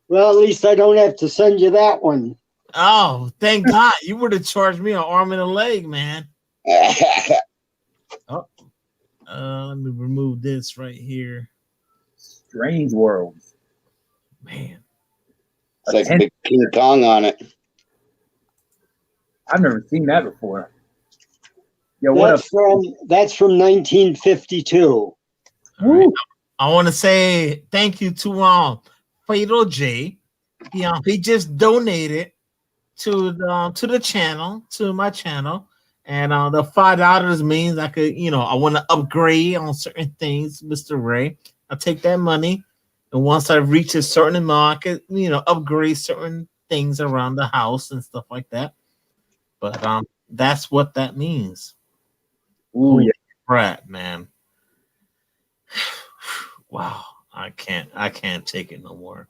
Well, at least I don't have to send you that one. Oh, thank God. You would have charged me an arm and a leg, man. Let me remove this right here. Strange Worlds. Man. It's like a big King Kong on it. I've never seen that before. Yo, that's from 1952. Right. I want to say thank you to Fatal J. He just donated to the channel, to my channel, and the $5 means I could, I want to upgrade on certain things, Mr. Ray. I'll take that money, and once I reach a certain amount, I could, upgrade certain things around the house and stuff like that. But that's what that means. Ooh, yeah. Right, man. Wow, I can't take it no more.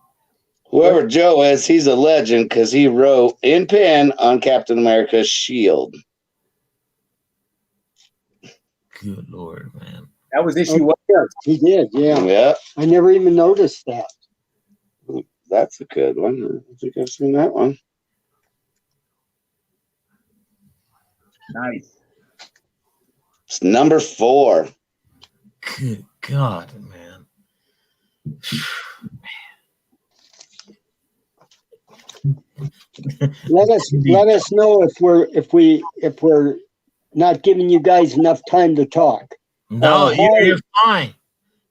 Whoever Joe is, he's a legend because he wrote in pen on Captain America's shield. Good Lord, man. That was issue 1. He did, yeah. Yeah. I never even noticed that. That's a good one. I don't think I've seen that one. Nice. It's number 4. Good God, man. Let us know if we're not giving you guys enough time to talk. No, you're fine.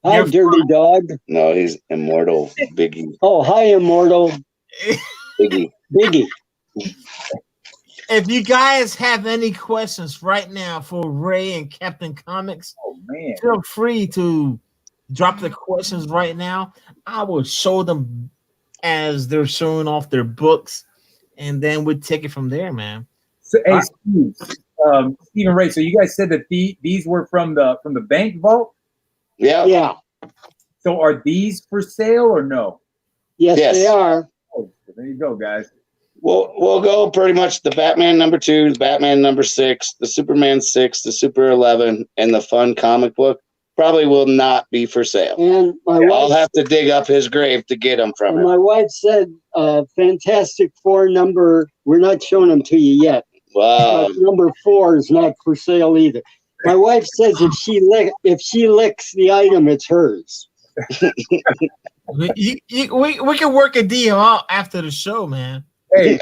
Hi, Dirty Dog. No, he's Immortal Biggie. Oh, hi, Immortal Biggie. If you guys have any questions right now for Ray and Captain Comics, feel free to drop the questions right now. I will show them as they're showing off their books, and then we'll take it from there, man. So, hey, Stephen Ray. So you guys said that these were from the bank vault. Yeah. So are these for sale or no? Yes. They are. Oh, there you go, guys. We'll go pretty much the Batman number 2, the Batman number 6, the Superman 6, the Super 11, and the Fun comic book probably will not be for sale. And I'll have to dig up his grave to get them from him. My wife said Fantastic Four number, we're not showing them to you yet. Wow. Number 4 is not for sale either. My wife says if she licks the item, it's hers. We can work a deal out after the show, man. Hey,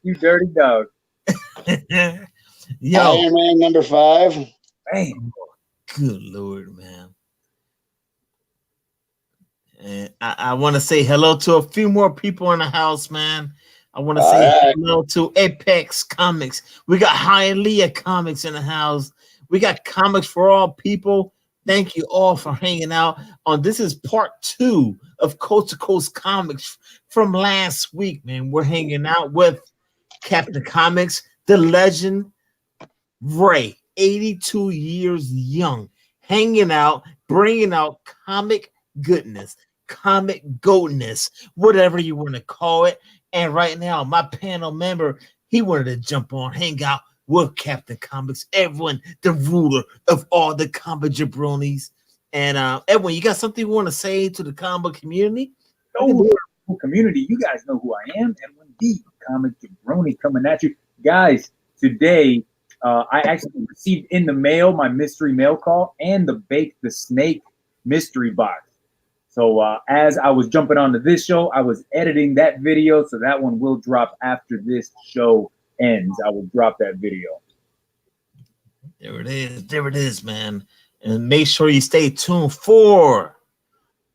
you dirty dog. Yo, Iron Man number 5. Man, good Lord, man. And I want to say hello to a few more people in the house, man. I want to say hello to Apex Comics. We got Hialeah Comics in the house. We got Comics for All People. Thank you all for hanging out on. This is part 2 of Coast to Coast Comics from last week, man. We're hanging out with Capncomics, the legend Ray, 82 years young, hanging out, bringing out comic goodness, comic goatness, whatever you want to call it. And right now, my panel member, he wanted to jump on, hang out with Capncomics, everyone, the ruler of all the comic jabronis. And Edwin, you got something you want to say to the comic community? no community. You guys know who I am. Edwin D, comic jabroni, coming at you. Guys, today, I actually received in the mail my mystery mail call and the Bake the Snake mystery box. So as I was jumping onto this show, I was editing that video. So that one will drop after this show ends. I will drop that video. There it is. There it is, man. And make sure you stay tuned for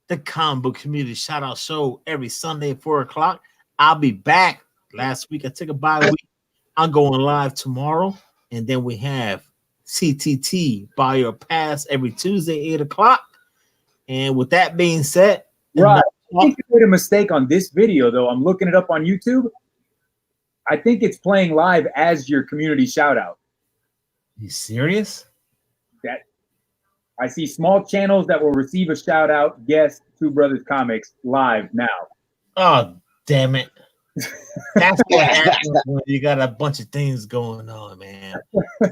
the Comic Book Community Shout Out Show every Sunday at 4 o'clock. I'll be back. Last week I took a bye week. I'm going live tomorrow. And then we have CTT Buy Your Pass every Tuesday, 8 o'clock. And with that being said, right. I think you made a mistake on this video, though. I'm looking it up on YouTube. I think it's playing live as your community shout out. You serious? That I see small channels that will receive a shout out. Guest Two Brothers Comics live now. Oh, damn it. That's what happens when you got a bunch of things going on, man.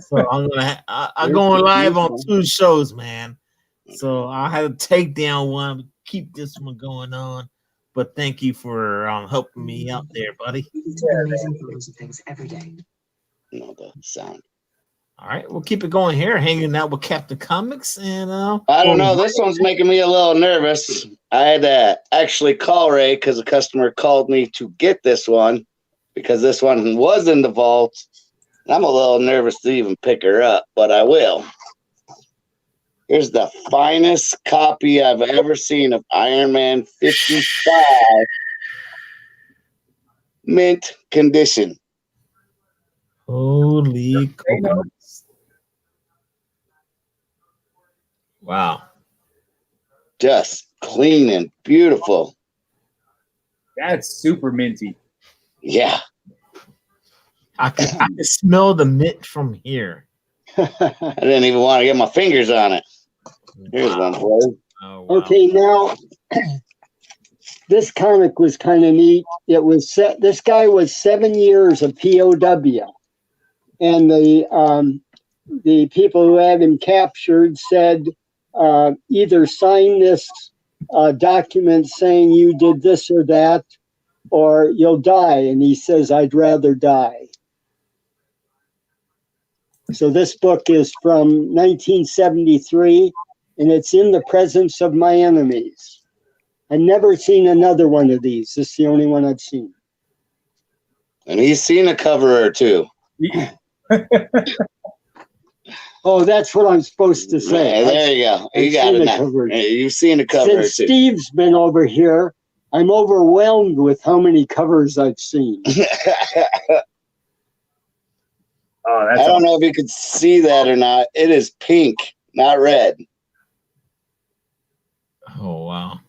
So I'm going live on 2 shows, man. So I had to take down one, keep this one going on. But thank you for helping me out there, buddy. Amazing photos of things every day. No, the sound. All right, we'll keep it going here, hanging out with Capncomics, and I don't know. This one's making me a little nervous. I had to actually call Ray because a customer called me to get this one because this one was in the vault. I'm a little nervous to even pick her up, but I will. Here's the finest copy I've ever seen of Iron Man 55. Mint condition. Holy cow. Wow. Just clean and beautiful. That's super minty. Yeah. I can smell the mint from here. I didn't even want to get my fingers on it. Here's one for you. Oh, wow. Okay, now this comic was kind of neat. It was set. This guy was 7 years of POW, and the people who had him captured said either sign this document saying you did this or that, or you'll die. And he says, "I'd rather die." So this book is from 1973, and it's in the presence of my enemies. I've never seen another one of these. This is the only one I've seen. And he's seen a cover or two. Oh, that's what I'm supposed to say. Yeah, there you go. You got it now. You've seen a cover Since or two. Steve's been over here, I'm overwhelmed with how many covers I've seen. Oh, that's I don't know if you could see that or not. It is pink, not red. Oh, wow.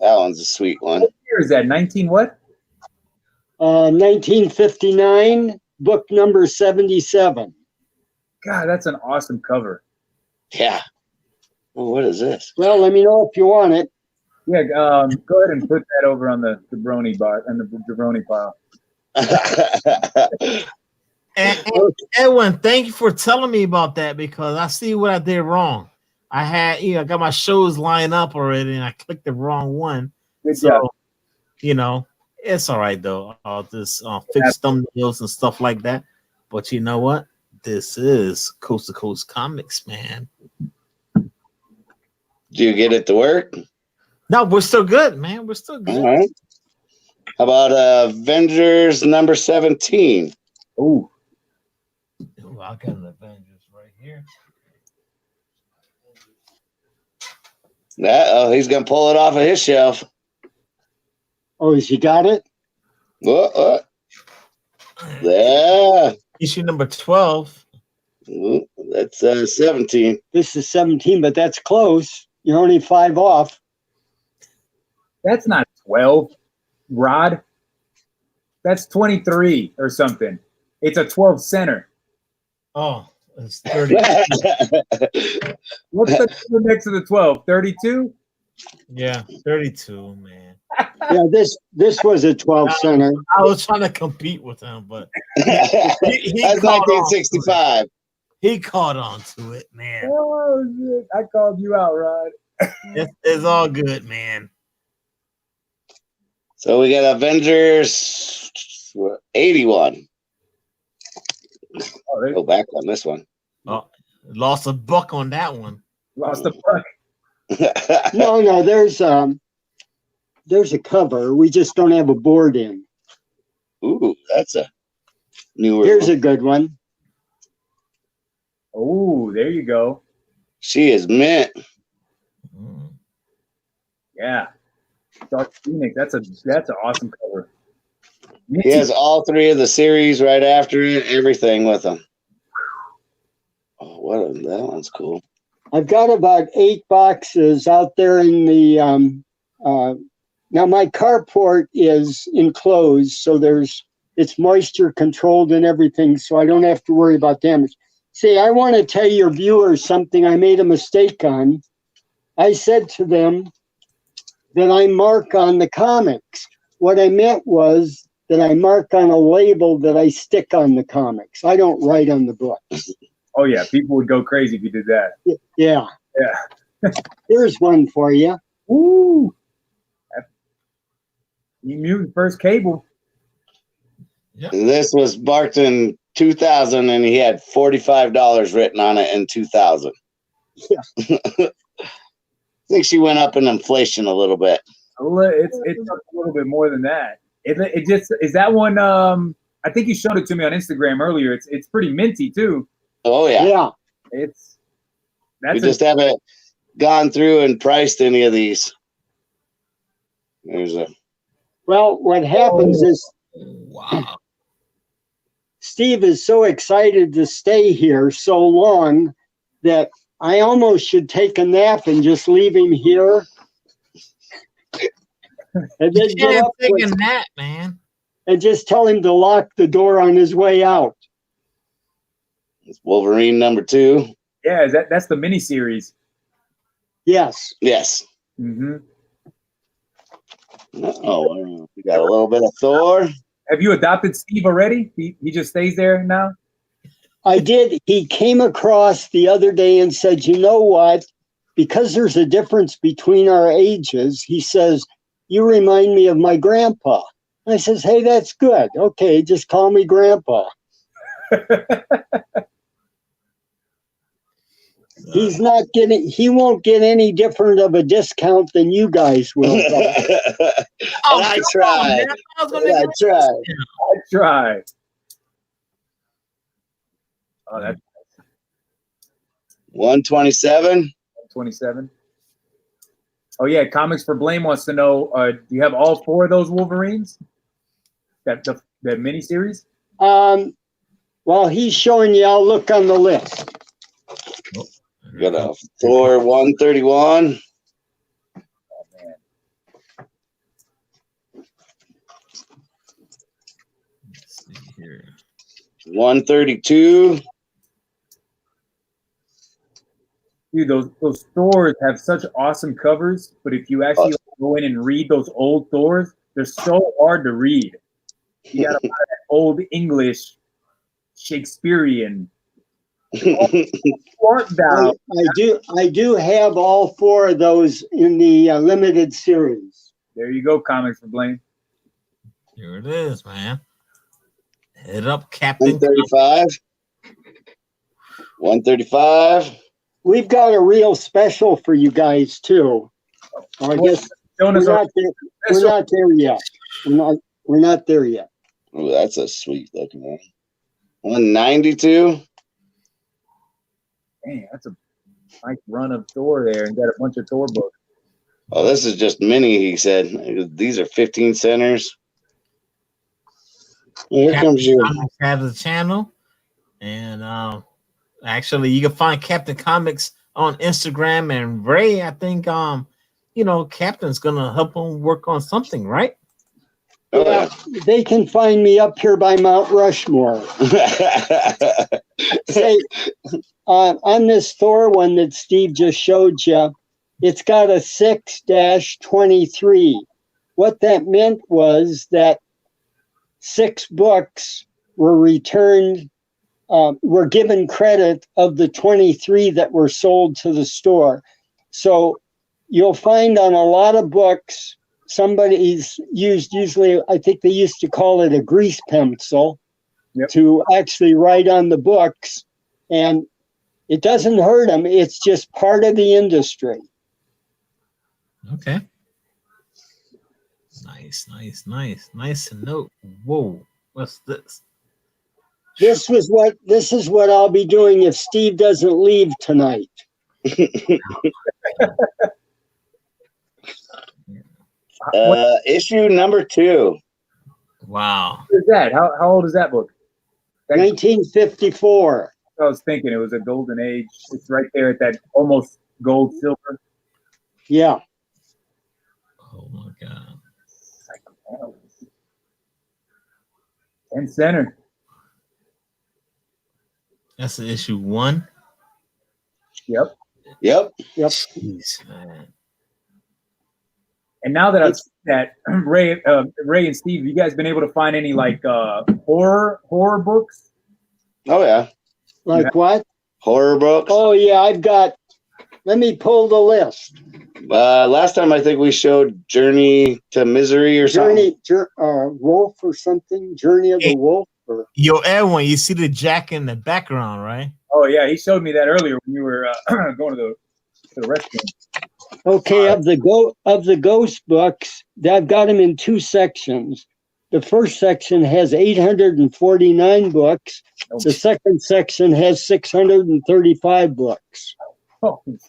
That one's a sweet one. What year is that? 19 what? 1959, book number 77. God, that's an awesome cover. Yeah. Well, what is this? Well, let me know if you want it. Yeah, go ahead and put that over on the jabroni bar and the jabroni pile. And Edwin, thank you for telling me about that because I see what I did wrong. I had, I got my shows lined up already and I clicked the wrong one. Good So, job. It's all right though. I'll just fix thumbnails and stuff like that. But you know what? This is Coast to Coast Comics, man. Do you get it to work? No, we're still good, man. We're still good. All right. How about Avengers number 17? Ooh. Ooh, I got an Avengers right here. He's gonna pull it off of his shelf. Oh, has he got it? What? Yeah. Issue number 12. Ooh, that's 17. This is 17, but that's close. You're only 5 off. That's not 12, Rod. That's 23 or something. It's a 12 center. Oh, it's 30. What's the number next to the 12? 32? Yeah, 32, man. Yeah, this was a 12 center. I was trying to compete with him, but he That's caught on to 1965. it. He caught on to it, man. Oh, shit. I called you out, Rod. It's all good, man. So we got Avengers 81. Oh, they Go back on this one. Oh, lost a buck on that one. lost the buck. No, there's a cover. We just don't have a board in. Ooh, that's a newer Here's one. a good one. Oh, there you go. She is mint. Mm. Yeah. Dark Phoenix. That's an awesome cover. He has all 3 of the series right after it, everything with them. Oh, that one's cool. I've got about 8 boxes out there in the now my carport is enclosed, so it's moisture controlled and everything, so I don't have to worry about damage. See, I want to tell your viewers something I made a mistake on. I said to them that I mark on the comics. What I meant was that I mark on a label that I stick on the comics. I don't write on the books. Oh, yeah. People would go crazy if you did that. Yeah. Yeah. Here's one for you. Ooh. You mutant first Cable. This was marked in 2000, and he had $45 written on it in 2000. Yeah. I think she went up in inflation a little bit. It's a little bit more than that. It just is that one. I think you showed it to me on Instagram earlier. It's pretty minty too. Oh yeah. Yeah. We just haven't gone through and priced any of these. Well, what happens is Wow. Steve is so excited to stay here so long that I almost should take a nap and just leave him here. And You then get can't up take with- a nap, man. and just tell him to lock the door on his way out. It's Wolverine number 2. Yeah, that's the miniseries. Yes. Yes. Mm-hmm. Oh, we got a little bit of Thor. Have you adopted Steve already? He just stays there now? I did. He came across the other day and said, you know what? Because there's a difference between our ages, he says, you remind me of my grandpa. I says, hey, that's good. Okay, just call me grandpa. He won't get any different of a discount than you guys will. I tried. I tried. Oh, that's 127. 27. Oh yeah, Comics for Blame wants to know: do you have all 4 of those Wolverines? That miniseries? While he's showing you, I'll look on the list. Got a Thor 131. Oh man. Let's see here. 132. Dude, those Thors have such awesome covers, but if you actually go in and read those old Thors, they're so hard to read. You got a lot of that old English, Shakespearean. I do have all 4 of those in the limited series. There you go, Comics for Blame. Here it is, man. Hit up Captain. 135. 135. we've got a real special for you guys too. I guess we're not there yet. We're not there yet. Oh, that's a sweet looking one. 192. Dang, that's a nice run of Thor there, and got a bunch of Thor books. Oh, this is just mini, he said. These are 15 centers. Here comes you. Have the channel, and actually, you can find Captain Comics on Instagram. And Ray, I think Captain's gonna help him work on something, right? Oh, yeah. They can find me up here by Mount Rushmore. Say, on this Thor one that Steve just showed you, it's got a 6-23. What that meant was that 6 books were returned, were given credit of the 23 that were sold to the store. So you'll find on a lot of books, somebody's used, usually, I think they used to call it a grease pencil, to actually write on the books. And it doesn't hurt them. It's just part of the industry. Okay. Nice to note. Whoa, what's this? This is what I'll be doing if Steve doesn't leave tonight. Issue number 2. Wow. What is that? How old is that book? 1954. I was thinking it was a golden age. It's right there at that almost gold silver. Yeah. Oh my God. 10 center. That's the issue 1. Yep. Jeez, man. And now that I've seen that, Ray and Steve, you guys been able to find any like horror books? Oh yeah. Like what? Horror books. Oh yeah, let me pull the list. Last time I think we showed Journey to Misery or something. Wolf or something. Journey of the Wolf. Yo, Edwin, you see the Jack in the background, right? Oh yeah, he showed me that earlier when you were going to the restroom. Okay, of the ghost books, I've got them in 2 sections. The first section has 849 books. The second section has 635 books. Oh man!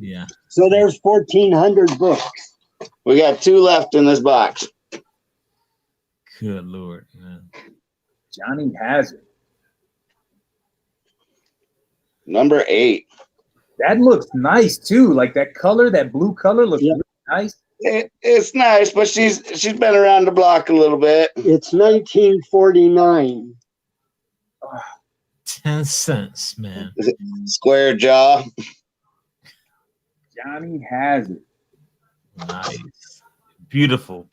Yeah. So there's 1,400 books. We got 2 left in this box. Good Lord, man. Johnny Hazard. Number 8. That looks nice too. Like that color, that blue color looks really nice. It's nice, but she's been around the block a little bit. It's 1949. 10 cents, man. Square jaw. Johnny Hazard. Nice. Beautiful.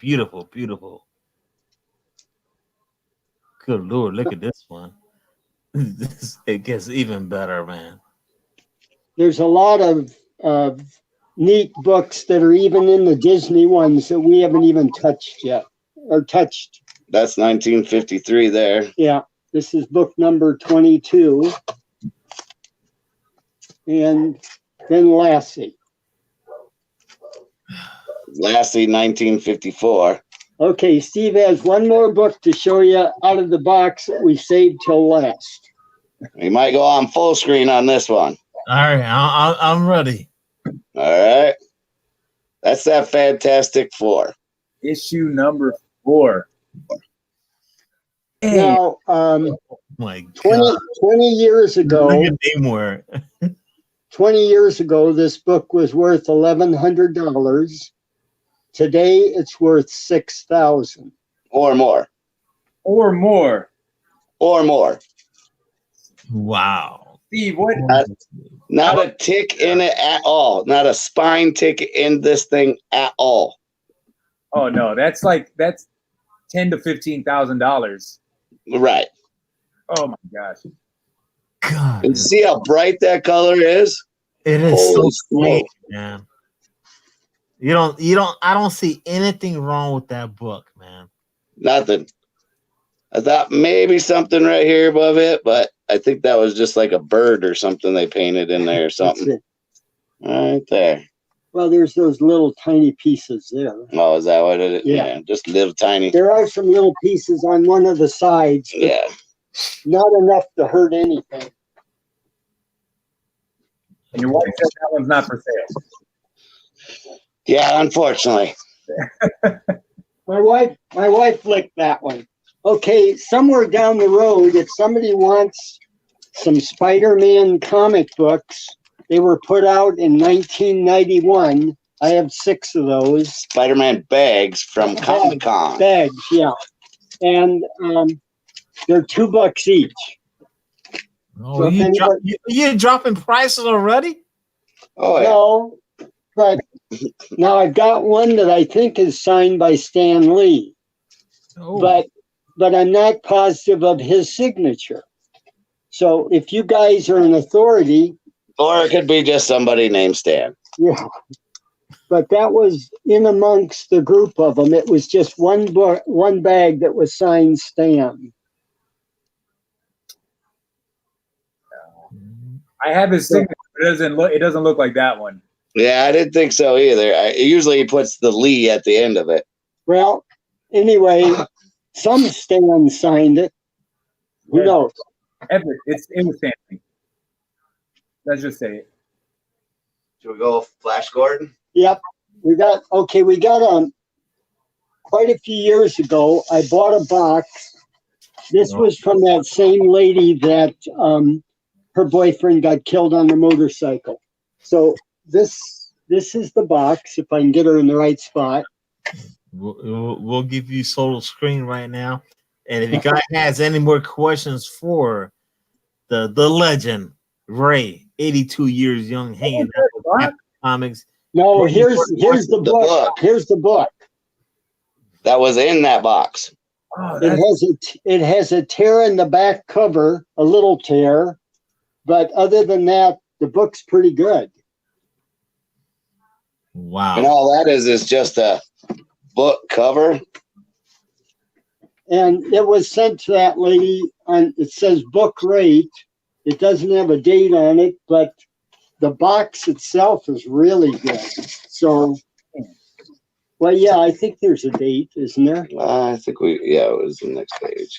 Good Lord, look at this one. It gets even better, man. There's a lot of neat books that are even in the Disney ones that we haven't even touched yet, or touched. That's 1953 there. Yeah, this is book number 22. And then Lassie. Lassie, 1954. Okay, Steve has one more book to show you out of the box that we saved till last. We might go on full screen on this one. All right, I'm ready. All right. That's that Fantastic Four. Issue number 4. Now, My 20 years ago, look at Namor. 20 years ago, this book was worth $1,100. Today, it's worth $6,000. Or more. Or more. Or more. Wow. Steve, what? Not a tick in it at all. Not a spine tick in this thing at all. Oh no, that's $10,000 to $15,000. Right. Oh my gosh. God. And see how bright that color is? It is Holy so smoke. sweet, man. I don't see anything wrong with that book, man. Nothing. I thought maybe something right here above it, but I think that was just like a bird or something they painted in there or something. Right there. Well, there's those little tiny pieces there. Oh, is that what it is? Yeah. Just little tiny. There are some little pieces on one of the sides, but Yeah. not enough to hurt anything. And your wife said that one's not for sale. Yeah, unfortunately. My wife licked that one. Okay, somewhere down the road, if somebody wants some Spider-Man comic books, they were put out in 1991. I have 6 of those. Spider-Man bags from Capncomics. Bags, yeah. And they're $2 each. Oh, so you dropping prices already? Oh, yeah. No, but now I've got one that I think is signed by Stan Lee. Oh. But I'm not positive of his signature. So if you guys are an authority. Or it could be just somebody named Stan. Yeah. But that was in amongst the group of them. It was just one bag that was signed Stan. I have his signature. It doesn't look like that one. Yeah, I didn't think so either. Usually he puts the Lee at the end of it. Well, anyway, some Stan signed it. Who knows? It was Stanley. Let's just say it. Should we go Flash Gordon? Yep. We got quite a few years ago, I bought a box. This was from that same lady that her boyfriend got killed on the motorcycle. So this is the box, if I can get her in the right spot. We'll give you solo screen right now. And if you guys has any more questions for the legend, Ray, 82 years young, hanging out with comics. No, here's the book. Here's the book. That was in that box. Oh, it has a tear in the back cover, a little tear, but other than that, the book's pretty good. Wow. And all that is just a book cover. And it was sent to that lady on, it says book rate. It doesn't have a date on it, but the box itself is really good. So, well, yeah, I think there's a date, isn't there? I think it was the next page.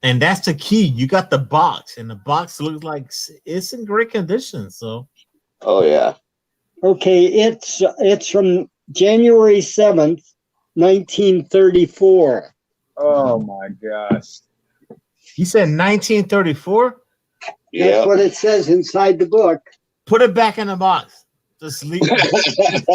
And that's the key. You got the box, and the box looks like it's in great condition. So, oh yeah. Okay, it's from January 7th, 1934. Oh my gosh! You said 1934? Yeah. That's what it says inside the book. Put it back in the box. Just leave it. Just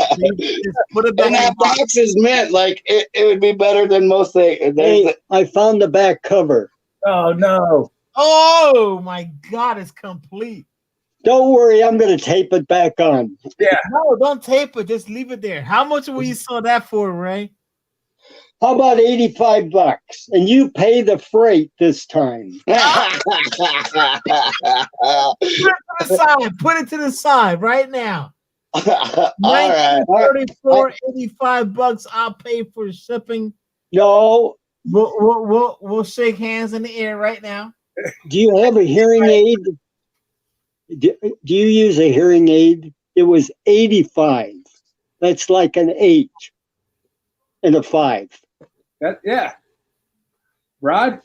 put it back and in that the box. box is meant like it would be better than most things. Hey, I found the back cover. Oh no! Oh my God, it's complete. Don't worry, I'm going to tape it back on. Yeah. No, don't tape it. Just leave it there. How much will you sell that for, Ray? How about $85? And you pay the freight this time. Put it to the side right now. All right. 34, $85. I'll pay for shipping. No. We'll shake hands in the air right now. Do you have a hearing aid? Do you use a hearing aid? It was 85. That's like an 8 and a 5. Yeah. Rod?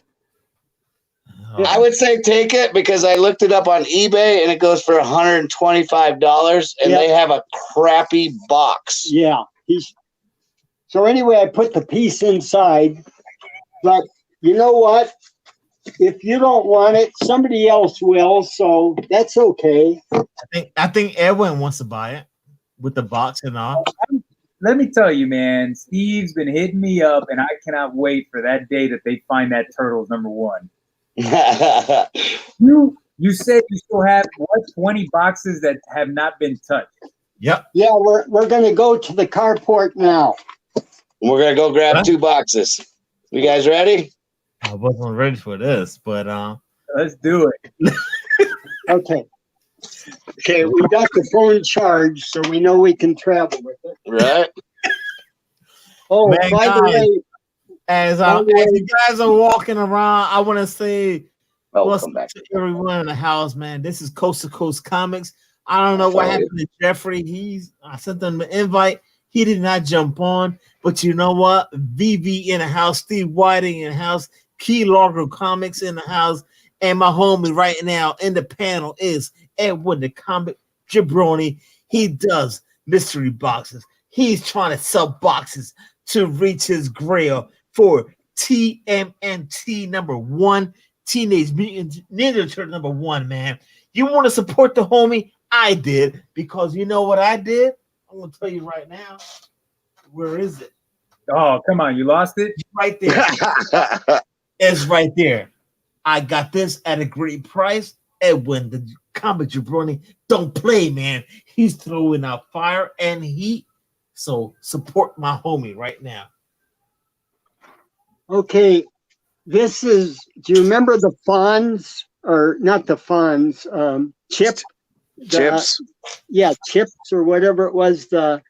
I would say take it because I looked it up on eBay and it goes for $125 and they have a crappy box. Yeah. So anyway, I put the piece inside, but you know what? If you don't want it, somebody else will, so that's okay. I think Edwin wants to buy it with the box and all. Let me tell you, man, Steve's been hitting me up, and I cannot wait for that day that they find that Turtles #1. You said you still have 20 boxes that have not been touched. Yep. Yeah, we're gonna go to the carport now. We're gonna go grab 2 boxes. You guys ready? I wasn't ready for this, but let's do it. Okay. Okay, we got the phone charged, so we know we can travel with it. Right. Oh, man, by the way, as you guys are walking around, I want to say What's Welcome back. up to everyone in the house, man? This is Coast to Coast Comics. I don't know what happened to Jeffrey. I sent him an invite. He did not jump on. But you know what? VV in the house, Steve Whiting in the house, Key Largo Comics in the house, and my homie right now in the panel is Edwin the Comic Jabroni. He does mystery boxes. He's trying to sell boxes to reach his grail for TMNT #1, Teenage Mutant Ninja Turtle #1, man. You want to support the homie? I did, because you know what I did? I'm going to tell you right now. Where is it? Oh, come on. You lost it? Right there. It's right there. I got this at a great price. Edwin, the comic jabroni, don't play, man. He's throwing out fire and heat. So support my homie right now. Okay, this is, do you remember the Fonz, or not the Fonz, Chip? Chips. Yeah, Chips or whatever it was, the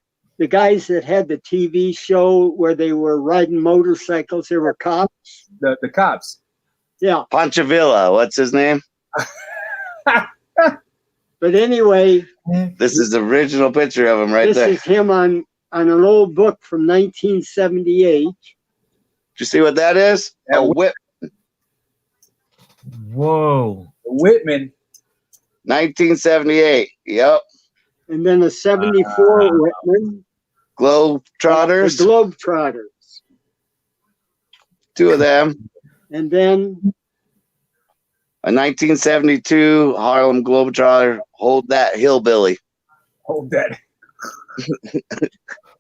guys that had the TV show where they were riding motorcycles, they were cops. The cops. Yeah. Ponchavilla. What's his name? But anyway, This is the original picture of him right this there. is him on an old book from 1978. Did you see what that is? Yeah, A whip. Whoa. Whitman. 1978. Yep. And then a 74 Whitman. Globetrotters. The Globetrotters. Two of them. And then A 1972 Harlem Globetrotter. Hold that hillbilly. Hold that.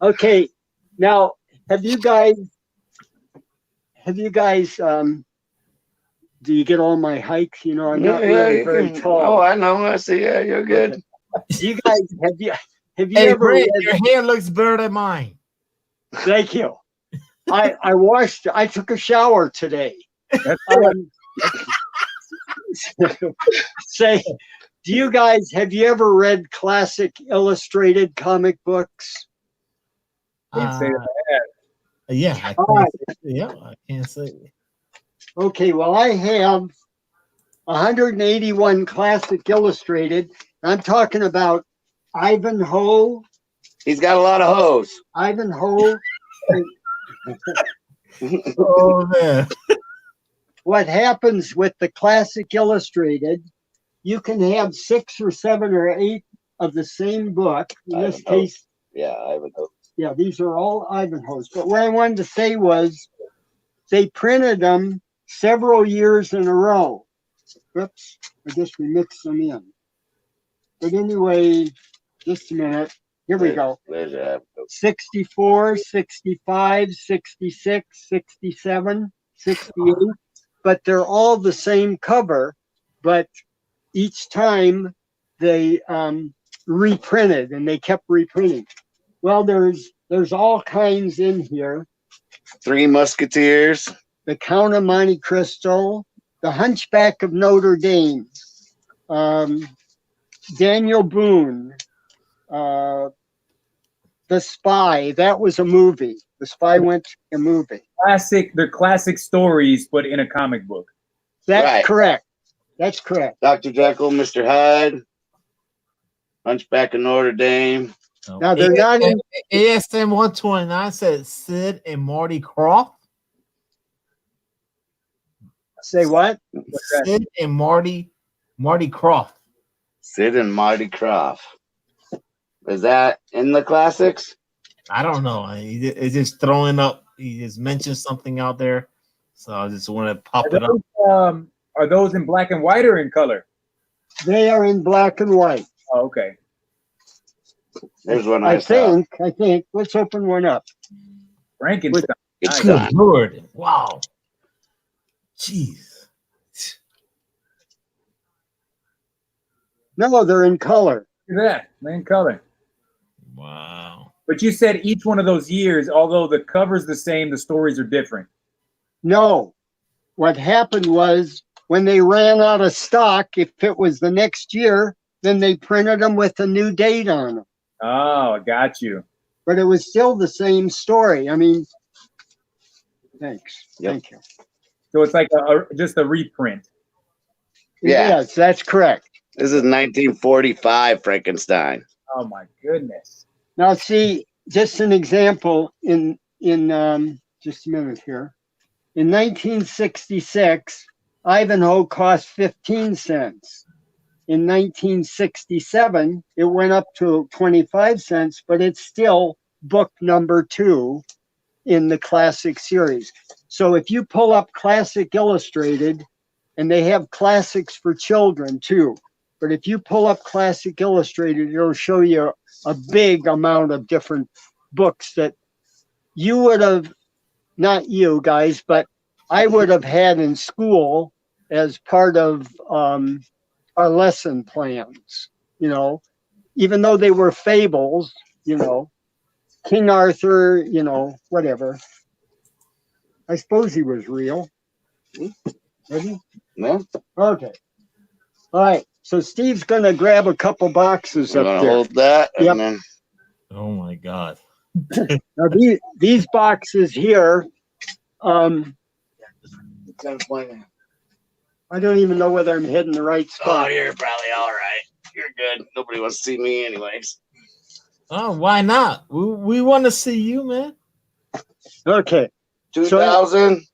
okay, now have you guys do you get all my hikes? You know, I'm not really very tall. Oh, I know. I see. Yeah, you're good. Do you guys have you Hey, ever Ray, read, your hair looks better than mine. thank you. I took a shower today. Say, do you guys have you ever read classic illustrated comic books? Can't say that. Yeah, I can't say. Okay, well, I have 181 classic illustrated. I'm talking about Ivanhoe. He's got a lot of hoes. Ivanhoe. Oh, man. What happens with the classic illustrated, you can have 6 or 7 or 8 of the same book. In this Ivanhoe. case, Yeah, Ivanhoe. yeah, these are all Ivanhoes. But what I wanted to say was they printed them several years in a row. Oops, I guess we mixed them in. But anyway, just a minute. Here we go. There's your Ivanhoe. 64, 65, 66, 67, 68. But they're all the same cover. But each time they reprinted, and they kept reprinting. Well, there's all kinds in here. Three Musketeers. The Count of Monte Cristo, The Hunchback of Notre Dame, Daniel Boone, The Spy. That was a movie. The Spy went to a movie. They're classic stories, but in a comic book. That's Right. correct. That's correct. Dr. Jekyll, Mr. Hyde. Hunchback of Notre Dame. Now they're not in. ASM 129 said Sid and Marty Krofft. Say what? Sid and Marty Krofft. Sid and Marty Krofft. Is that in the classics? I don't know. It's just throwing up. He just mentioned something out there, so I just want to pop it up. Are those in black and white or in color? They are in black and white. Oh, okay. There's one I saw. think. Let's open one up. Frankenstein. It's Good not. Lord! Wow. Jeez. No, they're in color. Look at that. They're in color. Wow. But you said each one of those years, although the cover's the same, the stories are different. No. What happened was when they ran out of stock, if it was the next year, then they printed them with a new date on them. Oh, I got you. But it was still the same story. I mean, thanks. Yep. Thank you. So it's like just a reprint. Yeah. Yes, that's correct. This is 1945 Frankenstein. Oh my goodness. Now, see, just an example in just a minute here. In 1966, Ivanhoe cost 15 cents. In 1967, it went up to 25 cents, but it's still book number 2 in the classic series. So if you pull up Classic Illustrated, and they have classics for children too, but if you pull up Classic Illustrated, it'll show you a big amount of different books that you would have, not you guys, but I would have had in school as part of our lesson plans, you know, even though they were fables, you know, King Arthur, you know, whatever. I suppose he was real. Was he? No? Okay. All right. So Steve's going to grab a couple boxes I'm up gonna there. hold that and Yep. then Oh my God. Now these boxes here, I don't even know whether I'm heading the right oh, spot. you're probably all right. You're good. Nobody wants to see me anyways. Oh, why not? We want to see you, man. Okay. 2000.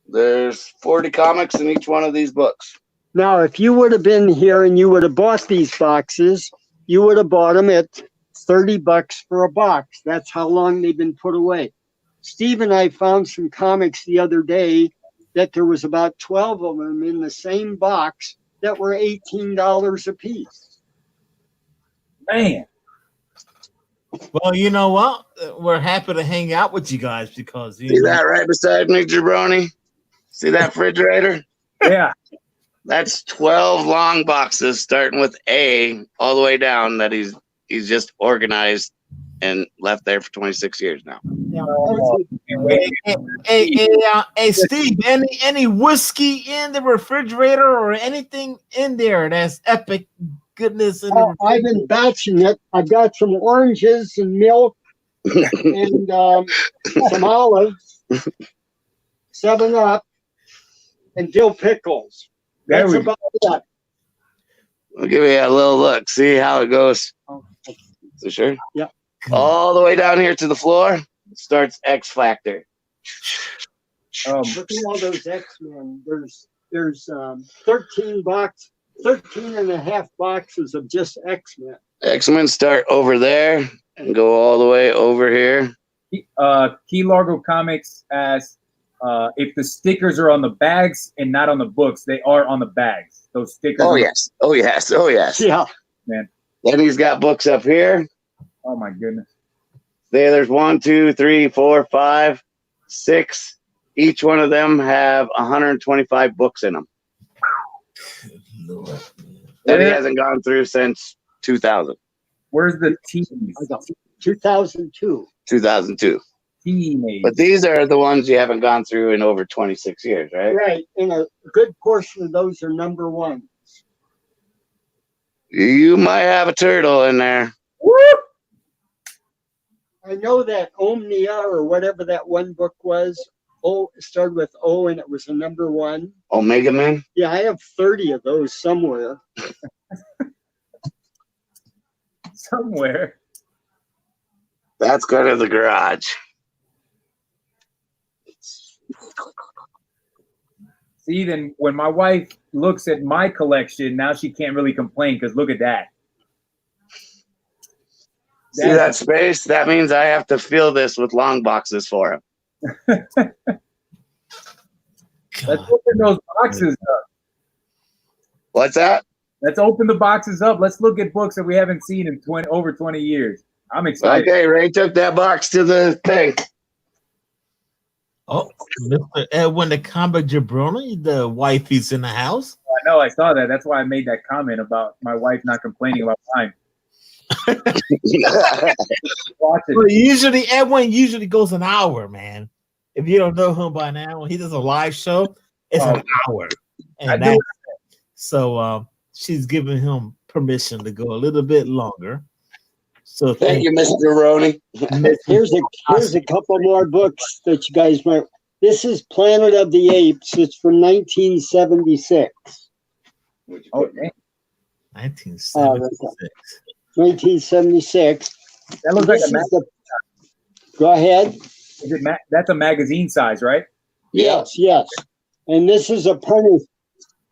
There's 40 comics in each one of these books. Now, if you would have been here and you would have bought these boxes, you would have bought them at $30 for a box. That's how long they've been put away. Steve and I found some comics the other day that there was about 12 of them in the same box that were $18 a piece. Man. Well, you know what? We're happy to hang out with you guys because See that right beside me, Jabroni? See that refrigerator? Yeah. That's 12 long boxes starting with A all the way down that he's just organized and left there for 26 years now. Hey, Steve, any whiskey in the refrigerator or anything in there that's epic goodness in the I've been batching it. I've got some oranges and milk and some olives, 7-Up, and dill pickles. That's about it. I'll give you a little look. See how it goes. So sure? Yeah. All the way down here to the floor starts X Factor. Look at all those X-Men. There's 13 and a half boxes of just X-Men. X-Men start over there and go all the way over here. Key Largo Comics asks if the stickers are on the bags and not on the books. They are on the bags. Those stickers. Oh yes. Oh yes. Oh yes. Yeah. Man. Then he's got books up here. Oh my goodness. There's 1, 2, 3, 4, 5, 6. Each one of them have 125 books in them. Lord. That he hasn't gone through since 2000. Where's the teas? 2002. 2002. Teenage. But these are the ones you haven't gone through in over 26 years, right? Right. And a good portion of those are number 1. You might have a turtle in there. Woo! I know that Omnia or whatever that one book was. It started with O and it was a number 1. Omega Man. Yeah, I have 30 of those somewhere. Somewhere. That's go to the garage. See, then when my wife looks at my collection, now she can't really complain because look at that. See that space? That means I have to fill this with long boxes for him. Let's open those boxes up. What's that? Let's open the boxes up. Let's look at books that we haven't seen in over 20 years. I'm excited. Okay, Ray took that box to the thing. Oh, Mr. Edwin the Comic Jabroni, the wifey's in the house. I know, I saw that. That's why I made that comment about my wife not complaining about time. Watch it. Well, usually Edwin usually goes an hour, man. If you don't know him by now, when he does a live show, it's an hour. And so she's giving him permission to go a little bit longer. So Thank you, Mr. Roney. Here's a couple more books that you guys might. This is Planet of the Apes. It's from 1976. Oh, dang. 1976. 1976. That looks like This a is the- Go ahead. Is it that's a magazine size, right? Yes, yes. And this is a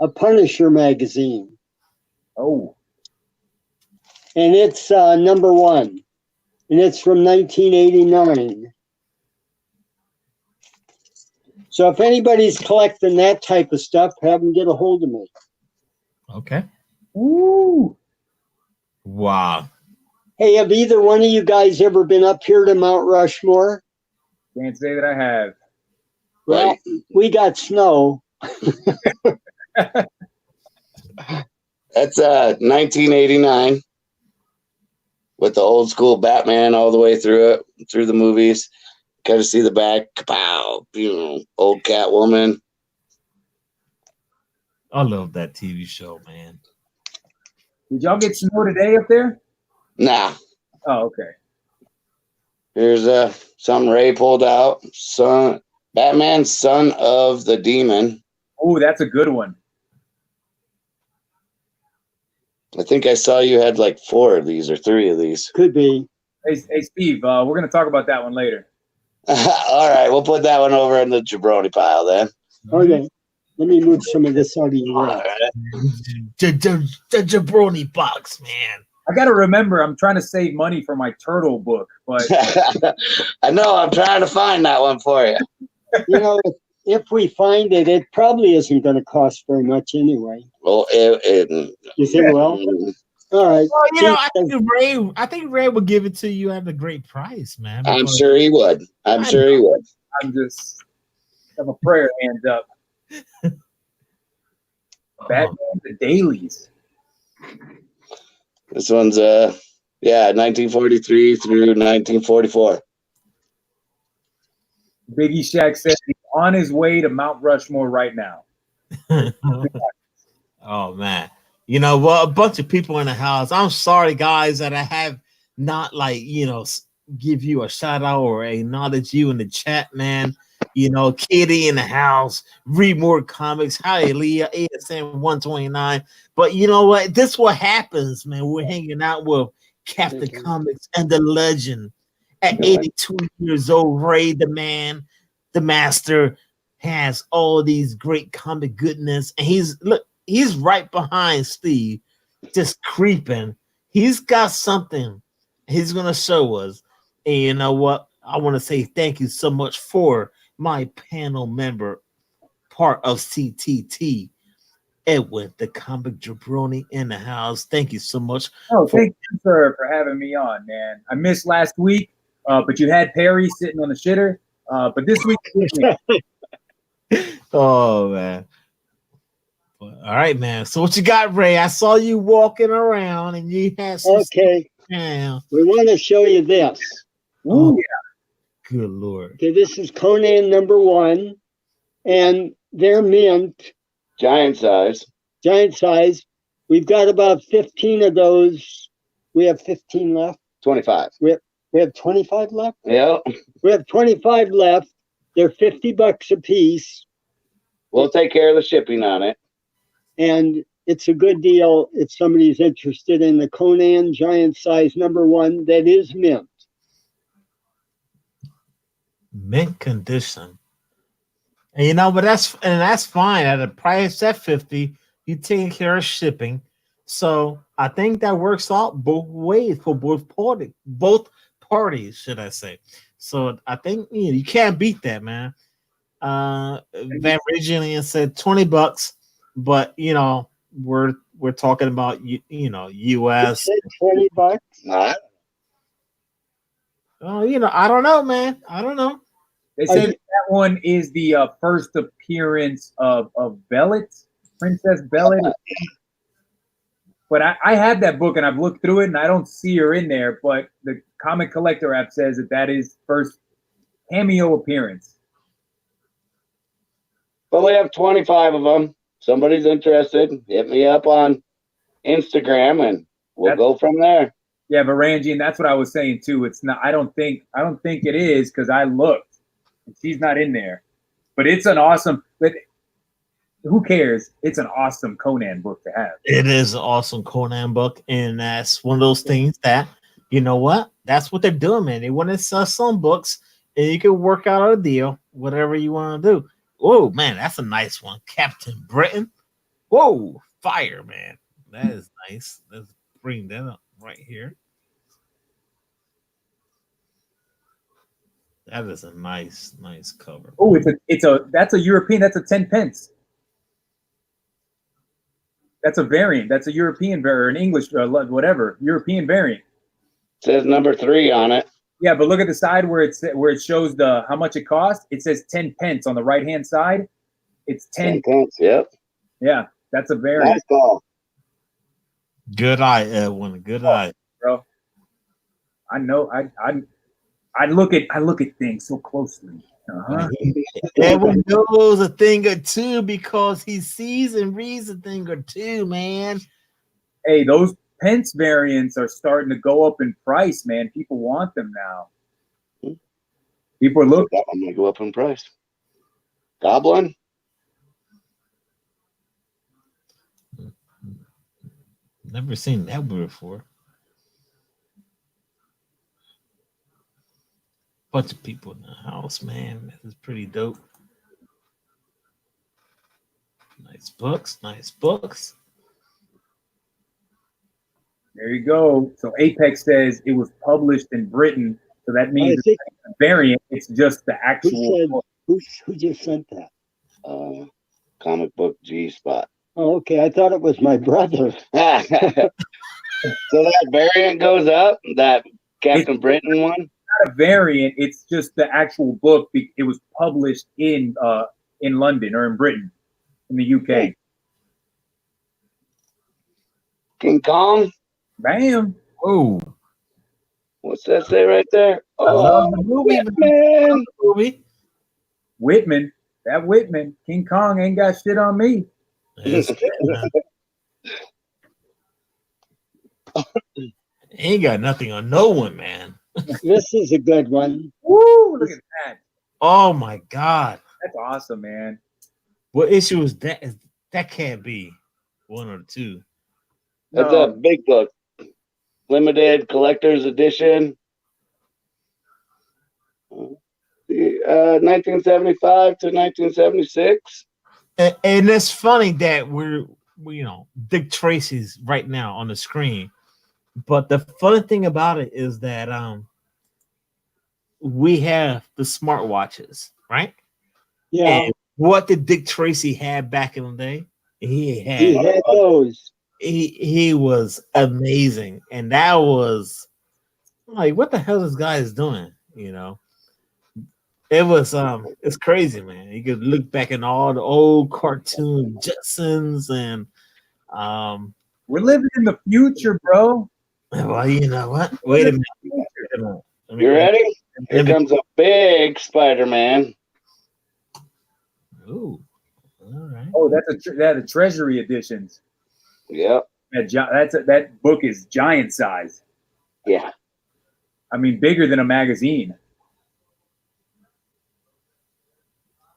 Punisher magazine. Oh, And it's number 1. And it's from 1989. So if anybody's collecting that type of stuff, have them get a hold of me. Okay. ooh. Wow. Hey, have either one of you guys ever been up here to Mount Rushmore? Can't say that I have. Well, we got snow. That's 1989 with the old school Batman all the way through it, through the movies. Kind of see the back, kapow, old Catwoman. I love that TV show, man. Did y'all get snow today up there? Nah, Oh, okay. here's something Ray pulled out. Batman, Son of the Demon. Oh, that's a good one. I think I saw you had like 4 of these or 3 of these. Could be. Hey, Steve, we're going to talk about that one later. All right, we'll put that one over in the jabroni pile then. Okay. Let me move some of this out of your way. All right. The jabroni box, man. I got to remember, I'm trying to save money for my turtle book, but I know, I'm trying to find that one for you. You know, if we find it, it probably isn't going to cost very much anyway. Well, You think, well? All right. Well, you know, I think Ray would give it to you at a great price, man. I'm because- sure he would. I'm sure he would. I'm just have a prayer hands up. Batman the dailies. This one's 1943 through 1944. Biggie Shack said he's on his way to Mount Rushmore right now. Oh man, you know what? A bunch of people in the house. I'm sorry, guys, that I have not give you a shout out or acknowledge you in the chat, man. You know, Kitty in the house, read more comics. Hi, Leah, ASM 129. But you know what? This what happens, man. We're hanging out with Captain Comics and the legend. At 82 years old, Ray, the man, the master, has all these great comic goodness. And he's right behind Steve, just creeping. He's got something he's gonna show us. And you know what? I want to say thank you so much for my panel member, part of CTT, Edwin, the comic jabroni in the house. Thank you so much. Oh, thank you for having me on, man. I missed last week, but you had Perry sitting on the shitter. But this week, oh man. All right, man. So what you got, Ray? I saw you walking around and you had some Okay. Yeah. We want to show you this. ooh, Good Lord. Okay, this is Conan number 1, and they're mint, Giant size. giant size. We've got about 15 of those. We have 15 left. 25. We have 25 left. Yep. We have 25 left. They're $50 a piece, We'll take care of the shipping on it. and it's a good deal if somebody's interested in the Conan giant size number 1 that is mint. Mint condition. And you know, but that's fine. At a price at 50, you taking care of shipping. So I think that works out both ways for both parties, should I say. So I think you can't beat that, man. Van Regionian said $20, but we're talking about US. $20. Oh, I don't know, man. I don't know. they say that one is the first appearance of Bellet, Princess Bellet. But I have that book and I've looked through it and I don't see her in there. But the Comic Collector app says that is first cameo appearance. But we have 25 of them. Somebody's interested, hit me up on Instagram and we'll go from there. Yeah, Varangian, that's what I was saying too. It's not. I don't think it is because I looked. And she's not in there. But it's an awesome. But who cares? It's an awesome Conan book to have. It is an awesome Conan book, and that's one of those things that, you know what? That's what they're doing, man. They want to sell some books, and you can work out a deal, whatever you want to do. Whoa, man, that's a nice one. Captain Britain. Whoa, fire, man. That is nice. Let's bring that up right here. That is a nice cover. Oh, that's a European. That's a 10 pence. That's a variant. That's a European variant, an English, whatever European variant. It says number 3 on it. Yeah, but look at the side where it shows the how much it costs. It says 10 pence on the right hand side. It's 10 pence. Yep. Yeah, that's a variant. Nice call. Good eye, Edwin. Good eye, bro. I know. I look at things so closely. Edwin knows a thing or two because he sees and reads a thing or two, man. Hey, those pence variants are starting to go up in price, man. People want them now. People are looking. I'm gonna go up in price. Goblin. Never seen that before. Bunch of people in the house, man. This is pretty dope. Nice books, nice books. There you go. So Apex says it was published in Britain, so that means it's a variant. It's just the actual. Who just sent that? Comic book G spot. Oh, okay. I thought it was my brother. So that variant goes up. That Captain Britain one. Not a variant. It's just the actual book. It was published in London or in Britain, in the UK. King Kong. Bam. Oh, what's that say right there? Oh, the movie, man. Whitman. That Whitman. King Kong ain't got shit on me. Ain't got nothing on no one, man. This is a good one. Woo! Look at that. Oh my God. That's awesome, man. What issue is that? That can't be 1 or 2. That's a big book. Limited collector's edition. 1975 to 1976. And it's funny that we're Dick Tracy's right now on the screen. But the funny thing about it is that we have the smartwatches, right? Yeah. And what did Dick Tracy have back in the day? He had those. He was amazing, and that was like, what the hell this guy is doing? It was it's crazy, man. You could look back in all the old cartoon Jetsons, and we're living in the future, bro. Well, you know what? Wait a minute. You ready? Here comes a big Spider-Man. Ooh, all right. Oh, that's a Treasury editions. Yep. That book is giant size. Yeah. I mean, bigger than a magazine.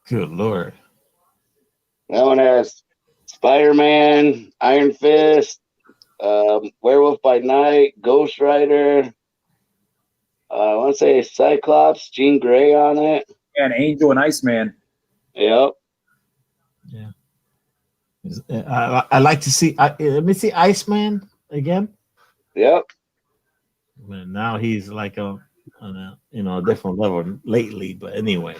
Good Lord. That one has Spider-Man, Iron Fist, Werewolf by Night, Ghost Rider. I want to say Cyclops, Jean Grey on it. Yeah, and Angel and Iceman. Yep. Yeah. I like to see. Let me see Iceman again. Yep. Now he's like a different level lately. But anyway,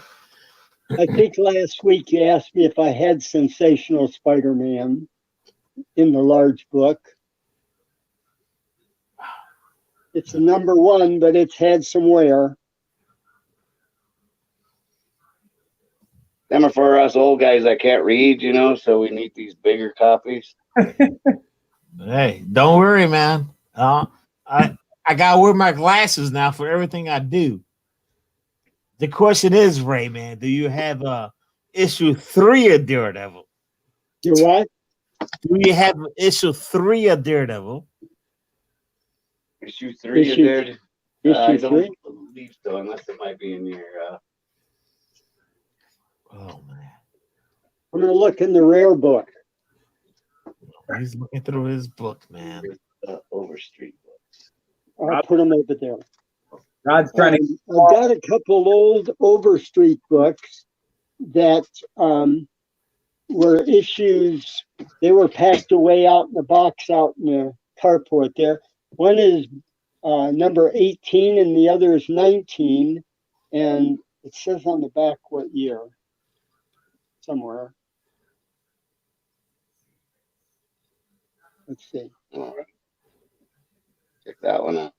I think last week you asked me if I had Sensational Spider-Man in the large book. It's a number 1, but it's had some wear. Them are for us old guys that can't read, so we need these bigger copies. Hey, don't worry, man. I gotta wear my glasses now for everything I do. The question is, Ray, man, do you have issue 3 of Daredevil? Do what? Do you have issue 3 of Daredevil? Issue 3 of Daredevil? I don't believe so, unless it might be in your... Oh, man. I'm gonna look in the rare book. He's looking through his book, man. Overstreet. I'll put them over there. Rod's trying to. I've got a couple old Overstreet books that were issues. They were packed away out in the box out in the carport there. One is number 18 and the other is 19. And it says on the back what year somewhere. Let's see. All right. Check that one out.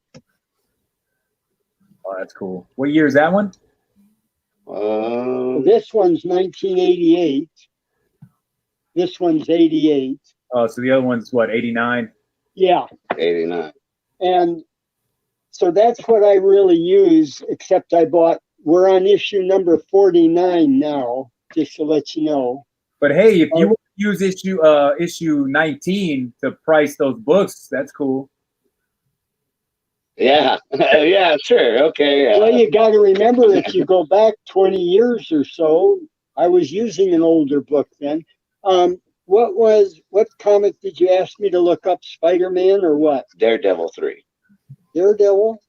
Oh, that's cool. What year is that one? This one's 1988. This one's 88. Oh, so the other one's what, 89? Yeah. 89. And so that's what I really use, except we're on issue number 49 now, just to let you know. But hey, if you want to use issue 19 to price those books, that's cool. Yeah. Yeah, sure. Okay. Yeah. Well, you got to remember, if you go back 20 years or so, I was using an older book then. What comic did you ask me to look up? Spider-Man or what? Daredevil 3. Daredevil?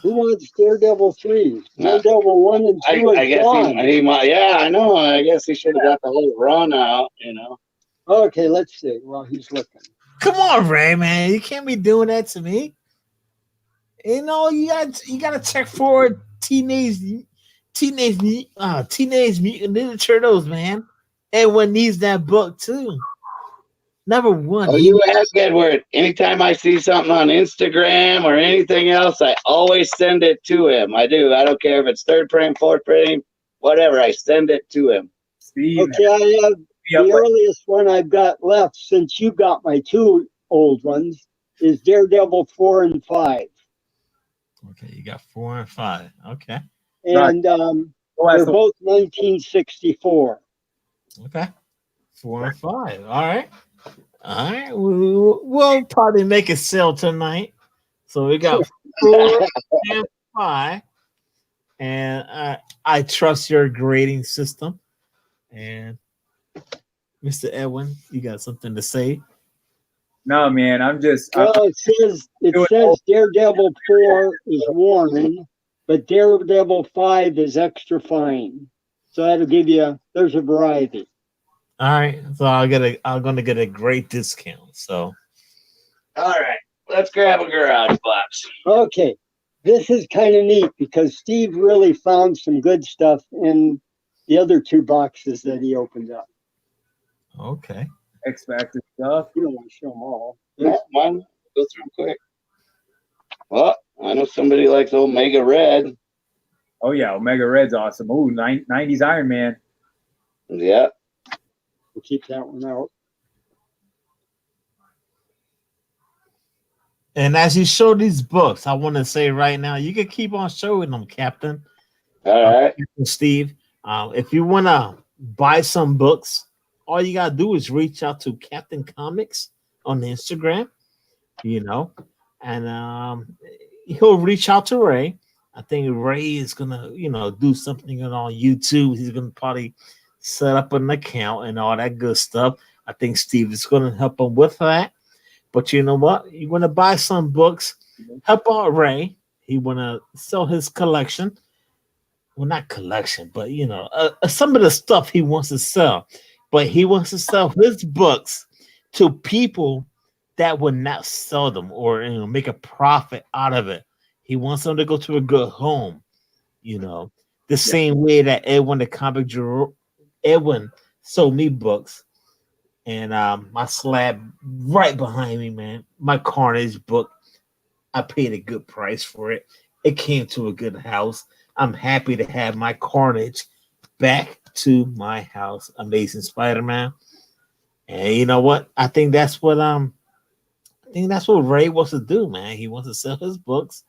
Who wants Daredevil 3? Daredevil 1 and 2 I guess gone. he might. Yeah, I know. I guess he should have got the whole run out, you know. Okay, let's see. Well, he's looking. Come on, Ray, man. You can't be doing that to me. You know, you gotta check for Teenage Mutant Ninja Turtles, man. Everyone needs that book too. Number one. Oh, you ask Edward. Anytime I see something on Instagram or anything else, I always send it to him. I do. I don't care if it's third frame, fourth frame, whatever. I send it to him. Steve, Okay, I have the earliest one I've got left, since you got my two old ones, is Daredevil 4 and 5. Okay, you got 4 and 5. Okay. And they're both 1964. Okay. 4 and 5. All right. All right. We'll probably make a sale tonight. So we got 4 and 5. And I trust your grading system. And Mr. Edwin, you got something to say? No, man, it says Daredevil 4 is worn, but Daredevil 5 is extra fine. So that'll give you, there's a variety. All right. So I'm gonna get a great discount. So all right, let's grab a garage box. Okay. This is kind of neat because Steve really found some good stuff in the other two boxes that he opened up. Okay. X Factor stuff. You don't want to show them all. One, go through them quick. Well, I know somebody likes Omega Red. Oh yeah, Omega Red's awesome. Ooh, 90s Iron Man. Yeah. We'll keep that one out. And as you show these books, I want to say right now, you can keep on showing them, Captain. All right. Steve, if you want to buy some books, all you got to do is reach out to Captain Comics on Instagram, and he'll reach out to Ray. I think Ray is going to, do something on YouTube. He's going to probably set up an account and all that good stuff. I think Steve is going to help him with that. But you know what? You want to buy some books, help out Ray. He want to sell his collection. Well, not collection, but, some of the stuff he wants to sell. But he wants to sell his books to people that would not sell them or make a profit out of it. He wants them to go to a good home, the same way that Edwin, the comic Edwin, sold me books. And my slab right behind me, man, my Carnage book, I paid a good price for it. It came to a good house. I'm happy to have my Carnage back to my house. Amazing Spider-Man. And you know what? I think that's what Ray wants to do, man. He wants to sell his books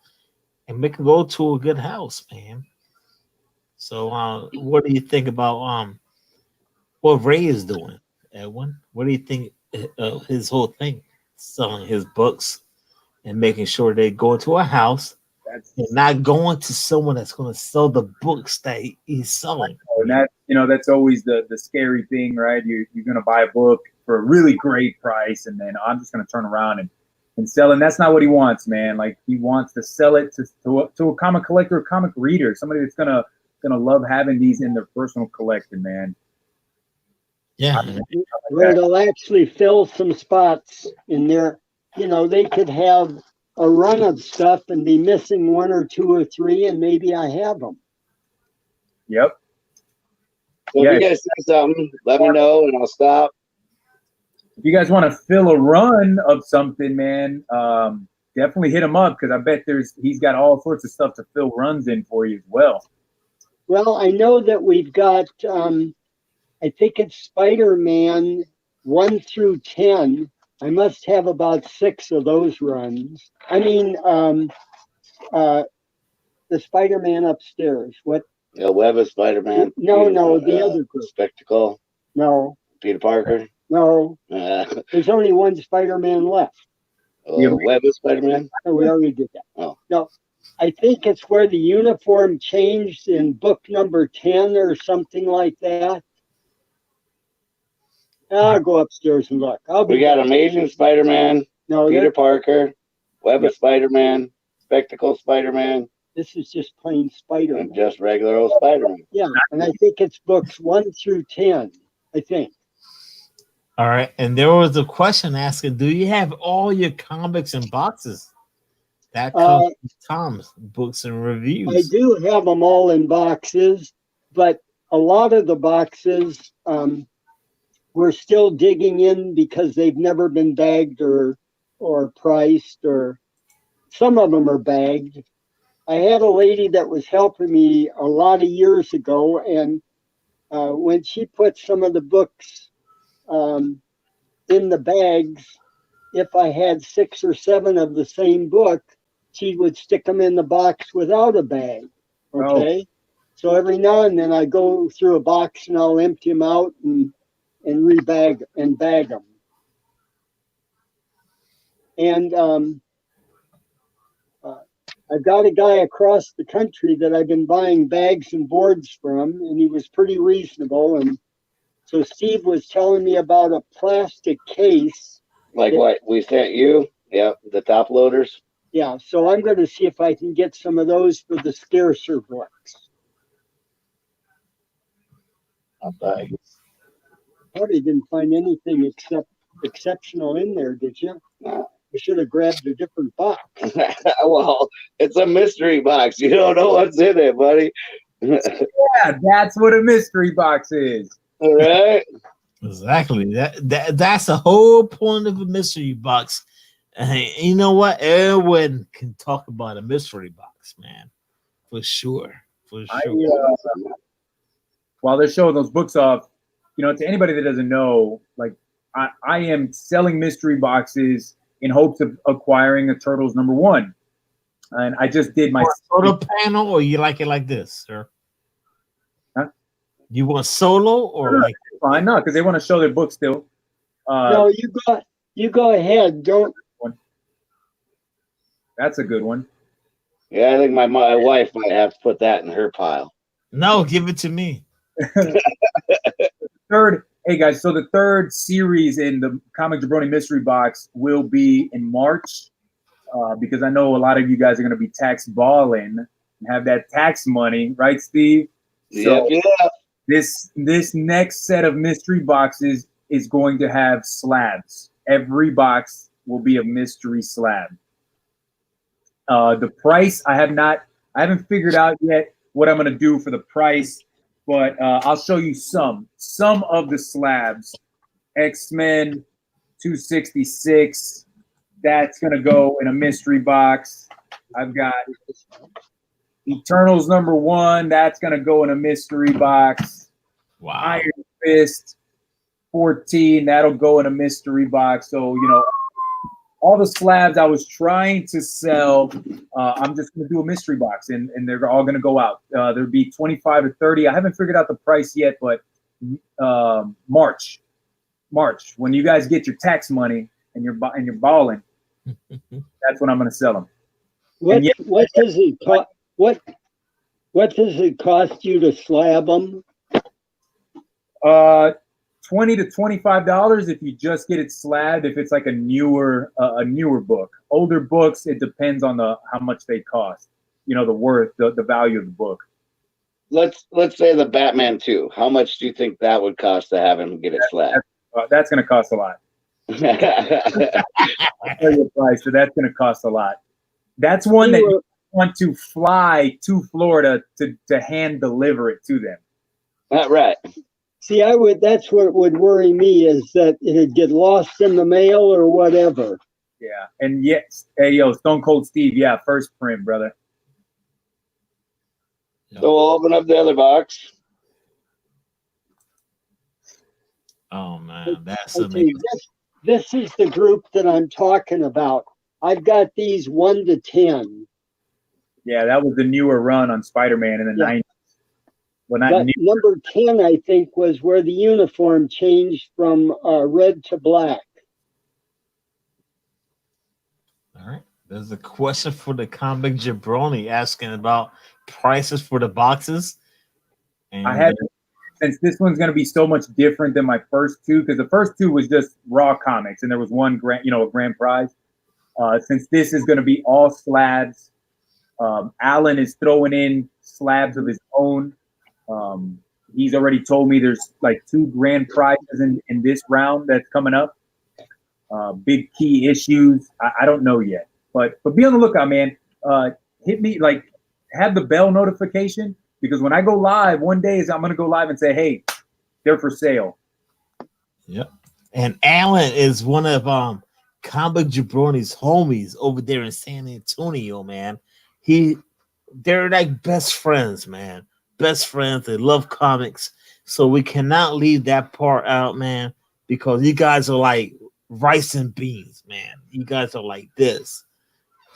and make it go to a good house, man. So what do you think about what Ray is doing, Edwin? What do you think of his whole thing, selling his books and making sure they go into a house You're not going to someone that's going to sell the books that he's selling. And that, that's always the scary thing, right? You're going to buy a book for a really great price, and then I'm just going to turn around and sell it. And that's not what he wants, man. Like, he wants to sell it to a comic collector, a comic reader, somebody that's gonna love having these in their personal collection, man. Yeah. Where it'll actually fill some spots in there. They could have a run of stuff and be missing 1 or 2 or 3, and maybe I have them. Yep. So if you guys say something, let me know and I'll stop. If you guys want to fill a run of something, man, definitely hit him up, because I bet he's got all sorts of stuff to fill runs in for you as well. Well, I know that we've got, I think it's Spider-Man 1 through 10. I must have about 6 of those runs. I mean, the Spider-Man upstairs. What? The Web of Spider-Man. No, the other group. Spectacle. No. Peter Parker. No. There's only one Spider-Man left. Web of Spider-Man. Oh, we already did that. Oh. No, I think it's where the uniform changed in book number 10 or something like that. I'll go upstairs and look. We got Amazing Spider-Man, Peter Parker, Web of Spider-Man, Spectacle Spider-Man. This is just plain Spider-Man. And just regular old Spider-Man. Yeah, and I think it's books 1 through 10, I think. All right. And there was a question asking, do you have all your comics in boxes? That comes from Tom's Books and Reviews. I do have them all in boxes, but a lot of the boxes, we're still digging in because they've never been bagged or priced, or some of them are bagged. I had a lady that was helping me a lot of years ago, and when she put some of the books in the bags, if I had 6 or 7 of the same book, she would stick them in the box without a bag. Okay. Oh. So every now and then I go through a box and I'll empty them out and rebag and bag them. And I've got a guy across the country that I've been buying bags and boards from, and he was pretty reasonable. And so Steve was telling me about a plastic case. Like what we sent you? Yeah, the top loaders. Yeah, so I'm going to see if I can get some of those for the scarcer books. Okay. Probably didn't find anything exceptional in there, did you? No. You should have grabbed a different box. Well, it's a mystery box. You don't know what's in it, buddy. Yeah, that's what a mystery box is. All right. Exactly. That's the whole point of a mystery box. You know what? Everyone can talk about a mystery box, man. For sure. For sure. While they're showing those books off, to anybody that doesn't know, like, I am selling mystery boxes in hopes of acquiring a Turtles #1. And I just did my solo panel, or you like it like this, sir? Huh? You want solo or like fine? No, because they want to show their book still. No, you go ahead. Don't. That's a good one. Yeah, I think my wife might have to put that in her pile. No, give it to me. Hey guys, so the third series in the Comic Jabroni Mystery Box will be in March, because I know a lot of you guys are going to be tax balling and have that tax money, right, Steve? So yeah. This next set of mystery boxes is going to have slabs. Every box will be a mystery slab. The price, I haven't figured out yet what I'm going to do for the price, but I'll show you some of the slabs. X-Men 266, that's going to go in a mystery box. I've got Eternals #1, that's going to go in a mystery box. Wow. Iron Fist 14, that'll go in a mystery box. So, all the slabs I was trying to sell, I'm just going to do a mystery box, and they're all going to go out. There'll be 25 or 30. I haven't figured out the price yet, but March, when you guys get your tax money and you're balling, that's when I'm going to sell them. What And what does it cost? What does it cost you to slab them? $20 to $25 if you just get it slabbed. If it's like a newer book. Older books, it depends on how much they cost. You know, the worth, the value of the book. Let's say the Batman 2. How much do you think that would cost to have him get it slabbed? That's going to cost a lot. I'll tell you the price, so that's going to cost a lot. That's one that you want to fly to Florida to hand deliver it to them. Right. See, that's what would worry me, is that it'd get lost in the mail or whatever. Yeah. And yes, hey, yo, Stone Cold Steve, yeah, first print, brother. So we'll open up the other box. Oh man, that's Okay, amazing. this is the group that I'm talking about. I've got these 1 to 10. Yeah, that was the newer run on Spider-Man in the 90s. Well, not new. Number 10, I think, was where the uniform changed from red to black. All right. There's a question for the comic jabroni asking about prices for the boxes. And I had, since this one's going to be so much different than my first two, because the first two was just raw comics, and there was one a grand prize. Since this is going to be all slabs, Alan is throwing in slabs of his own. He's already told me there's like 2 grand prizes in this round that's coming up. Big key issues. I don't know yet, but be on the lookout, man. Hit me, like, have the bell notification, because when I go live, one day I'm going to go live and say, hey, they're for sale. Yep. And Alan is one of Comic Jabroni's homies over there in San Antonio, man. They're like best friends, man. Best friends. They love comics. So we cannot leave that part out, man, because you guys are like rice and beans, man. You guys are like this.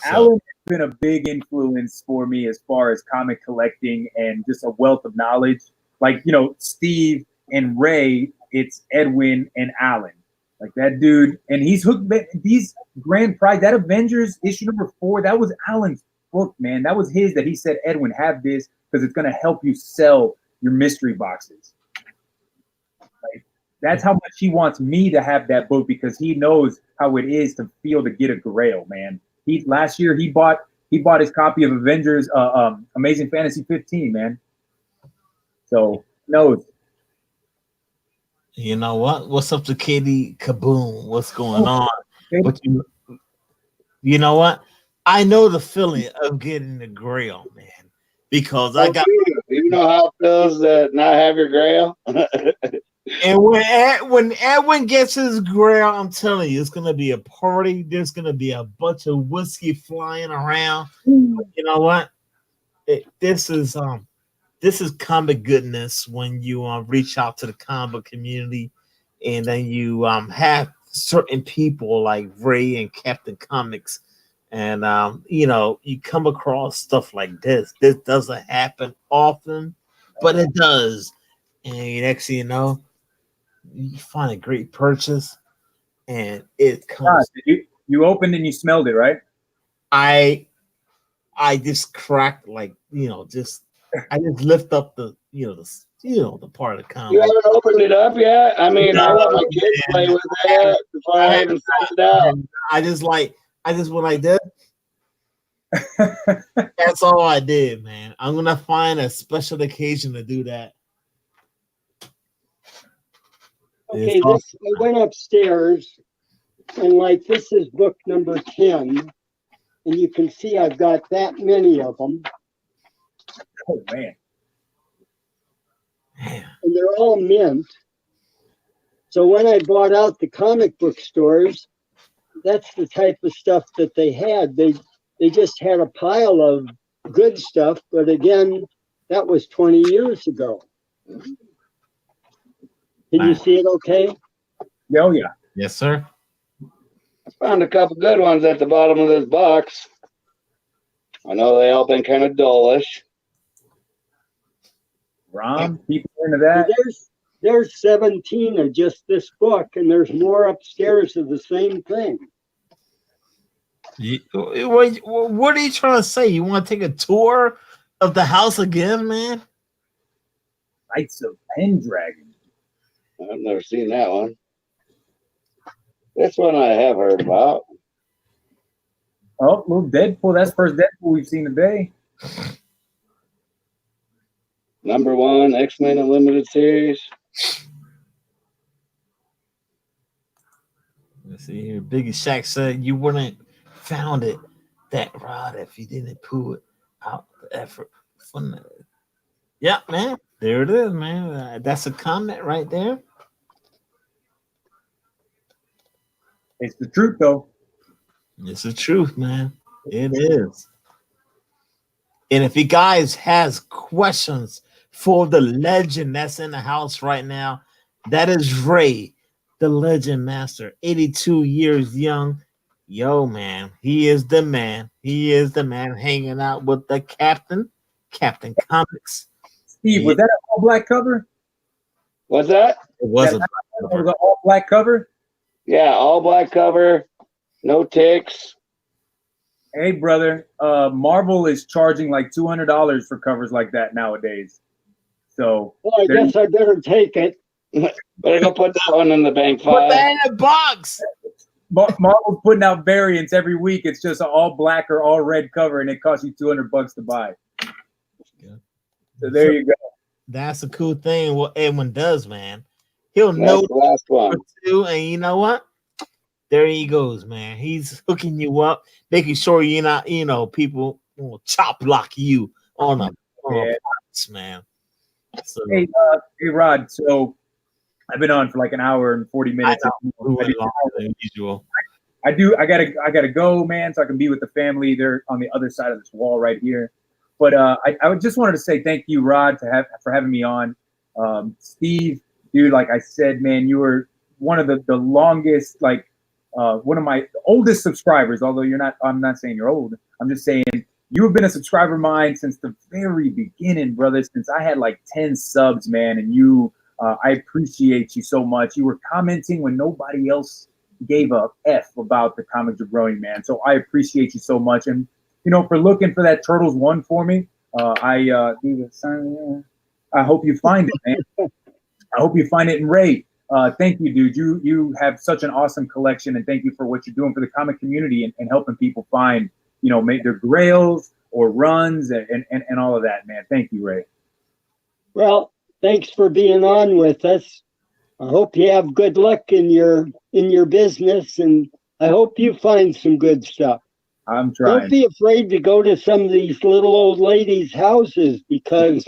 So, Alan has been a big influence for me as far as comic collecting and just a wealth of knowledge. Like, you know, Steve and Ray, it's Edwin and Alan. Like that dude, and he's hooked. These grand prize, that Avengers issue number 4, that was Alan's book, man. That was his. That he said, Edwin, have this because it's going to help you sell your mystery boxes. Like, that's how much he wants me to have that book, because he knows how it is to feel to get a Grail, man. Last year he bought his copy of Avengers, Amazing Fantasy 15, man. So knows. you know what? What's up to Katie Kaboom? What's going on? But you know what? I know the feeling of getting the Grail, man, because I got. You know how it feels to not have your Grail. And when Edwin gets his Grail, I'm telling you, it's gonna be a party. There's gonna be a bunch of whiskey flying around. You know what? This is comic goodness when you reach out to the comic community, and then you have certain people like Ray and Captain Comics, and you know, you come across stuff like this. This doesn't happen often, but it does. And next thing you know, you find a great purchase, and it comes. You opened and you smelled it, right? I just cracked, like, you know, I just lift up the part of the comic. You haven't opened it up yet? I mean, I let my kids play with that before I even sent it out. I just went like this. That's all I did, man. I'm gonna find a special occasion to do that. Okay, I went upstairs, and like, this is book number 10, and you can see I've got that many of them. Oh, man. And they're all mint. So when I bought out the comic book stores, that's the type of stuff that they had. They just had a pile of good stuff, but again, that was 20 years ago. Can you see it okay? Oh, yeah. Yes, sir. Found a couple good ones at the bottom of this box. I know they all been kind of dullish. Ron, people into that. There's 17 of just this book, and there's more upstairs of the same thing. What are you trying to say? You want to take a tour of the house again, man? Knights of Pendragon. I've never seen that one. This one I have heard about. Oh, little Deadpool. That's the first Deadpool we've seen today. #1 X-Men Unlimited series. Let's see here. Biggie Shaq said you wouldn't found it that rod if you didn't put out the effort from the. Yeah, man. There it is, man. That's a comment right there. It's the truth, though. It's the truth, man. It is. And if you guys has questions for the legend that's in the house right now, that is Ray, the Legend Master, 82 years young. Yo, man, he is the man. He is the man hanging out with the Captain Comics. Steve, was that an all-black cover? What's that? It was a That was an all-black cover? Yeah, all black cover, no ticks. Hey, brother, Marvel is charging like $200 for covers like that nowadays. So, Well, I guess I better take it. Better go put that one in the bank put file. that in a box. Marvel's putting out variants every week. It's just an all black or all red cover, and it costs you $200 to buy. So there you go. That's a cool thing. What Edwin does, man. He'll That's know the last one. too, and you know what? There he goes, man. He's hooking you up, making sure you're not, people will chop block you on a box, man. So, Hey, Rod. So I've been on for like an hour and 40 minutes. longer than usual. I gotta go, man, so I can be with the family. They're on the other side of this wall right here. But I just wanted to say thank you, Rod, for having me on. Steve, dude, like I said, man, you were one of the longest, like one of my oldest subscribers. Although I'm not saying you're old. I'm just saying you have been a subscriber of mine since the very beginning, brother. Since I had like 10 subs, man, and you, I appreciate you so much. You were commenting when nobody else gave a F about the comics are growing, man. So I appreciate you so much, and for looking for that Turtles 1 for me. I hope you find it, man. I hope you find it in Ray. Thank you, dude. You have such an awesome collection, and thank you for what you're doing for the comic community and helping people find, make their grails or runs and all of that, man. Thank you, Ray. Well, thanks for being on with us. I hope you have good luck in your business, and I hope you find some good stuff. I'm trying. Don't be afraid to go to some of these little old ladies' houses because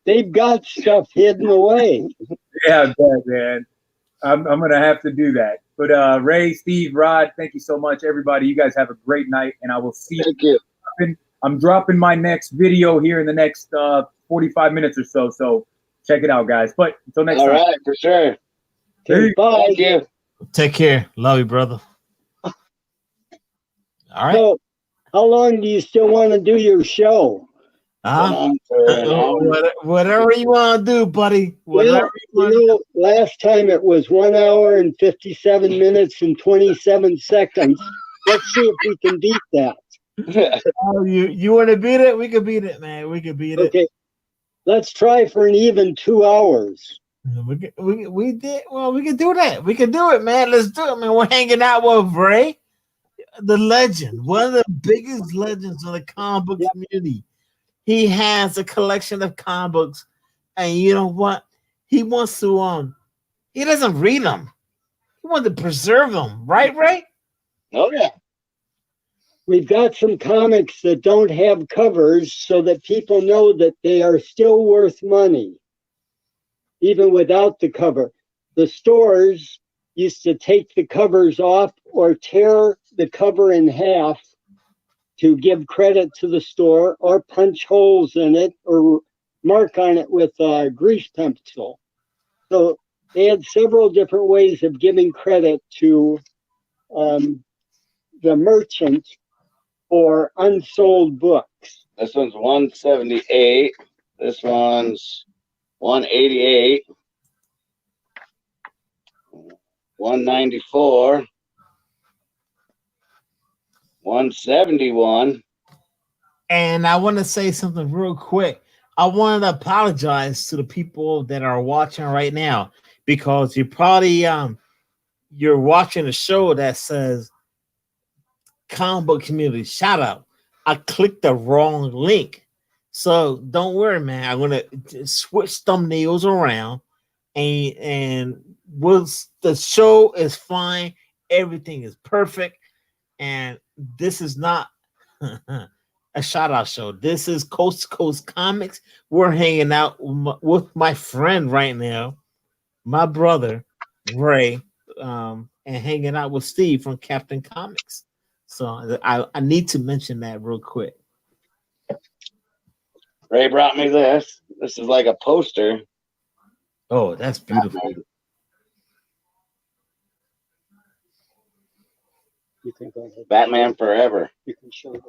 they've got stuff hidden away. Yeah, I bet, man. I'm gonna have to do that. But Ray, Steve, Rod, thank you so much, everybody. You guys have a great night, and I will see you. I'm dropping my next video here in the next 45 minutes or so. So check it out, guys. But until next time. All right, for sure. Okay, bye. Thank you. Take care. Love you, brother. All right. So, how long do you still want to do your show? Whatever you want to do, buddy. Whatever last time it was 1 hour and 57 minutes and 27 seconds. Let's see if we can beat that. You want to beat it? We can beat it, man. We can beat it. Okay. Let's try for an even 2 hours. We did. Well, we can do that. We can do it, man. Let's do it, man. We're hanging out with Ray, the legend, one of the biggest legends in the comic book community. He has a collection of comic books, and you know what? He wants to he doesn't read them. He wants to preserve them, right, Ray? Oh yeah. We've got some comics that don't have covers so that people know that they are still worth money, even without the cover. The stores used to take the covers off or tear the cover in half to give credit to the store, or punch holes in it, or mark on it with a grease pencil. So they had several different ways of giving credit to the merchant for unsold books. This one's 178. This one's 188. 194. 171. And I want to say something real quick. I wanted to apologize to the people that are watching right now because you probably you're watching a show that says comic book community shout out. I clicked the wrong link. So don't worry, man. I'm gonna switch thumbnails around and was the show is fine, everything is perfect, and this is not a shout out show. This is Coast to Coast Comics. We're hanging out with my friend right now, my brother Ray, and hanging out with Steve from Captain Comics. So I need to mention that real quick. Ray brought me this. This is like a poster. Oh, that's beautiful. You can go ahead. Batman Forever. You can show them.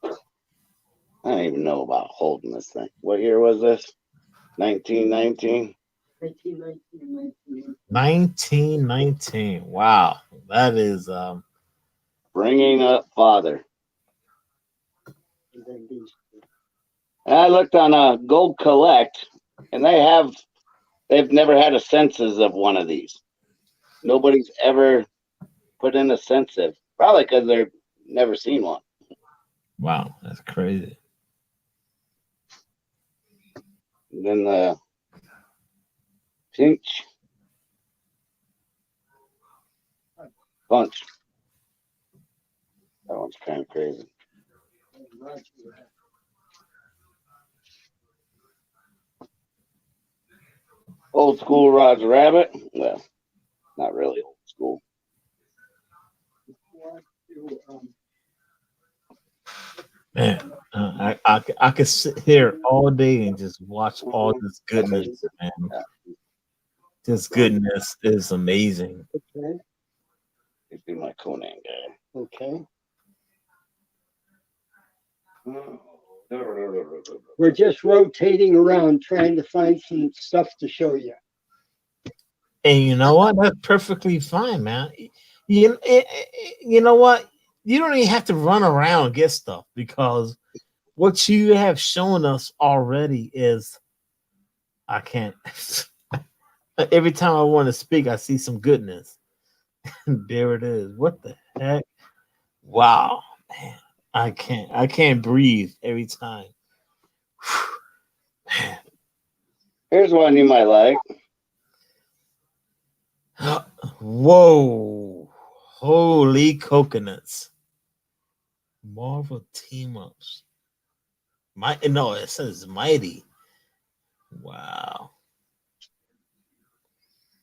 I don't even know about holding this thing. What year was this? 1919? 1919. Wow. That is Bringing Up Father. I looked on Gold Collect, and they've never had a census of one of these. Nobody's ever put in a census, probably because they've never seen one. wow, that's crazy. And then the Pinch Punch. That one's kind of crazy. Old school Roger Rabbit. Well, not really old school. Man, I could sit here all day and just watch all this goodness, man. This goodness is amazing. Okay. He'd be my Conan guy. Okay. We're just rotating around trying to find some stuff to show you. And you know what? That's perfectly fine, man. You know what? You don't even have to run around and get stuff because what you have shown us already is I can't. Every time I want to speak, I see some goodness. There it is. What the heck? Wow, man. I can't breathe every time. Man. Here's one you might like. Whoa. Holy coconuts. Marvel team ups. No, it says mighty. Wow.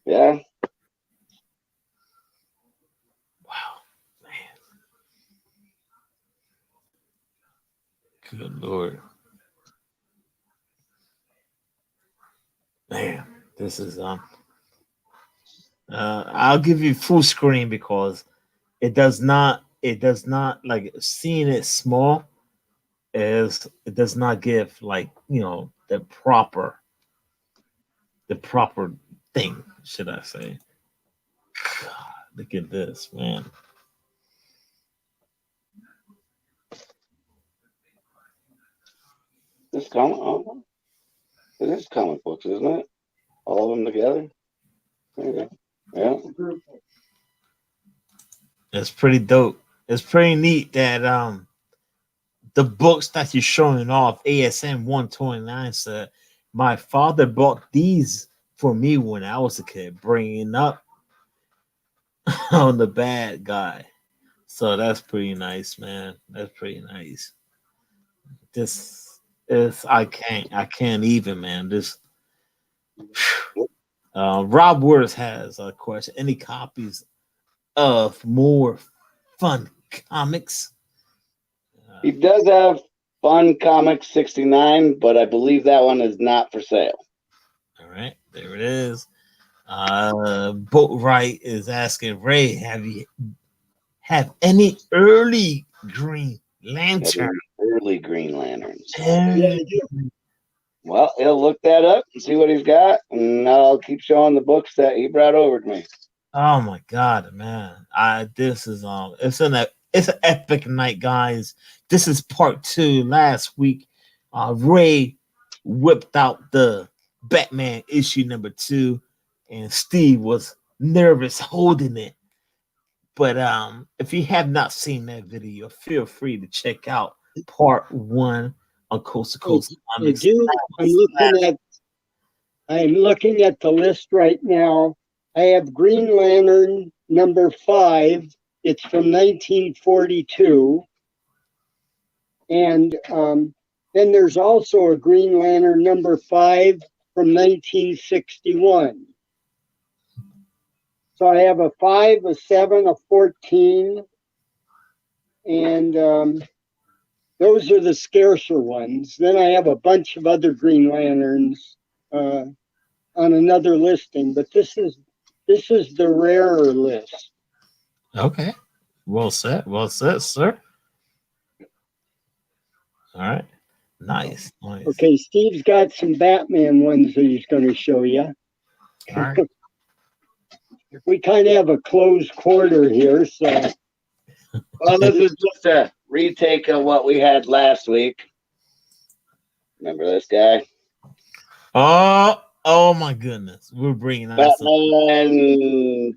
Yeah. Wow, man. Good Lord. Man, this is I'll give you full screen because it does not like seeing it small is it does not give like the proper thing, should I say. God, look at this, man. This it is comic books, isn't it? All of them together. Yeah. It's pretty dope. It's pretty neat that the books that you're showing off, ASM 129 said, my father bought these for me when I was a kid, bringing up on the bad guy. So that's pretty nice, man. That's pretty nice. This is I can't even, man. This Rob Woods has a question. Any copies of more fun comics? He does have Fun Comics 69, but I believe that one is not for sale. All right, there it is. Boatwright is asking Ray, have any early Green Lantern? Early Green Lanterns. Yeah, Well, he'll look that up and see what he's got, and I'll keep showing the books that he brought over to me. Oh my God, man! This is it's an epic night, guys. This is part two. Last week, Ray whipped out the Batman issue number 2, and Steve was nervous holding it. But if you have not seen that video, feel free to check out part 1 on Coast to Coast I Comics. do. I'm looking at the list right now. I have Green Lantern number 5. It's from 1942. And then there's also a Green Lantern number 5 from 1961. So I have a 5, a 7, a 14, and those are the scarcer ones. Then I have a bunch of other Green Lanterns on another listing, but this is the rarer list. Okay. Well said, sir. All right. Nice. Okay, Steve's got some Batman ones that he's going to show you. All right. We kind of have a closed quarter here, so. Well, this is just a retake of what we had last week. Remember this guy? Oh my goodness. We're bringing out Batman.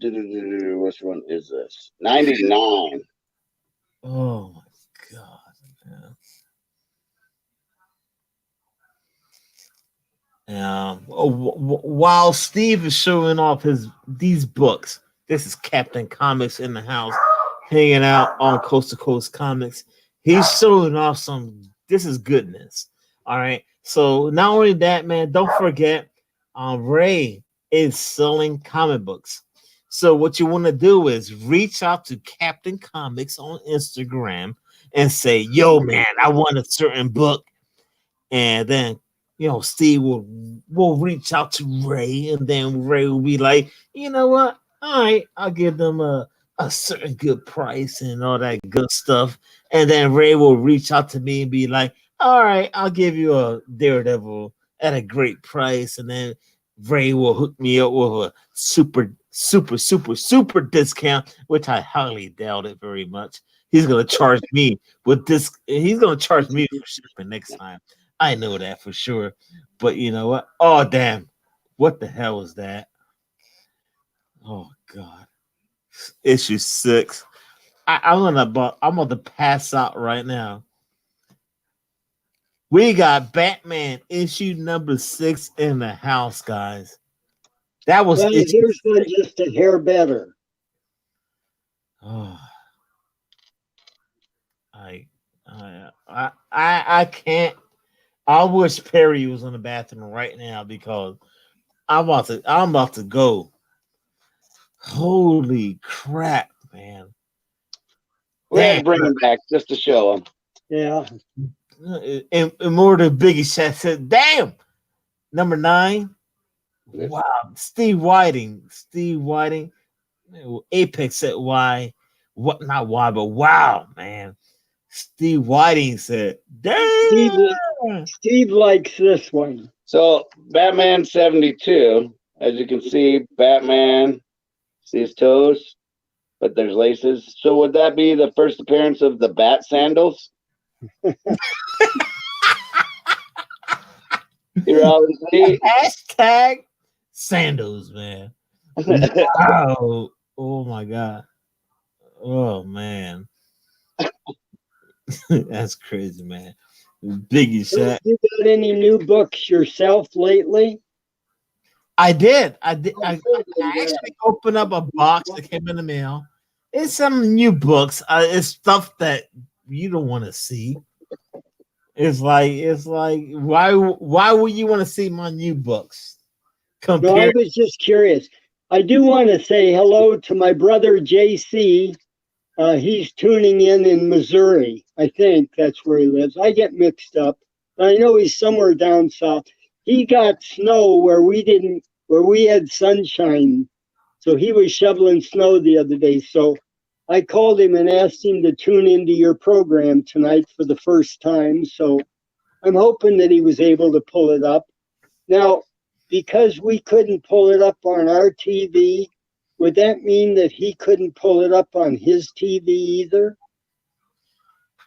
Which one is this? 99. Oh my God, man. While Steve is showing off these books, this is Captain Comics in the house, hanging out on Coast to Coast Comics. He's showing off this is goodness. All right. So not only that, man, don't forget, Ray is selling comic books. So what you want to do is reach out to Captain Comics on Instagram and say, yo, man, I want a certain book. And then, Steve will reach out to Ray, and then Ray will be like, you know what? All right, I'll give them a certain good price and all that good stuff. And then Ray will reach out to me and be like, all right, I'll give you a Daredevil at a great price. And then Ray will hook me up with a super discount, which I highly doubt it very much. He's gonna charge me with this. He's gonna charge me for shipping next time. I know that for sure. But you know what? Oh damn! What the hell is that? Oh God! Issue 6. I'm gonna pass out right now. We got Batman issue number 6 in the house, guys. That was here's one just a hair better. Oh, I can't. I wish Perry was in the bathroom right now because I'm about to go. Holy crap, man! We had to bring him back just to show him. Yeah. And more than Biggie Chat said, damn. Number 9. Wow. Steve Whiting. Apex said why. What not why, but wow, man. Steve Whiting said, damn. Steve likes this one. So Batman 72, as you can see, Batman, see his toes, but there's laces. So would that be the first appearance of the bat sandals? You're obviously hashtag sandals, man. Wow. Oh my God. Oh man. That's crazy, man. Biggie said, you got any new books yourself lately? I did. I actually opened up a box that came in the mail. It's some new books. It's stuff that you don't want to see. It's like why would you want to see my new books? No, I was just curious. I do want to say hello to my brother JC. He's tuning in Missouri. I think that's where he lives. I get mixed up. I know he's somewhere down south. He got snow where we had sunshine. So he was shoveling snow the other day. So I called him and asked him to tune into your program tonight for the first time. So I'm hoping that he was able to pull it up. Now, because we couldn't pull it up on our TV, would that mean that he couldn't pull it up on his TV either?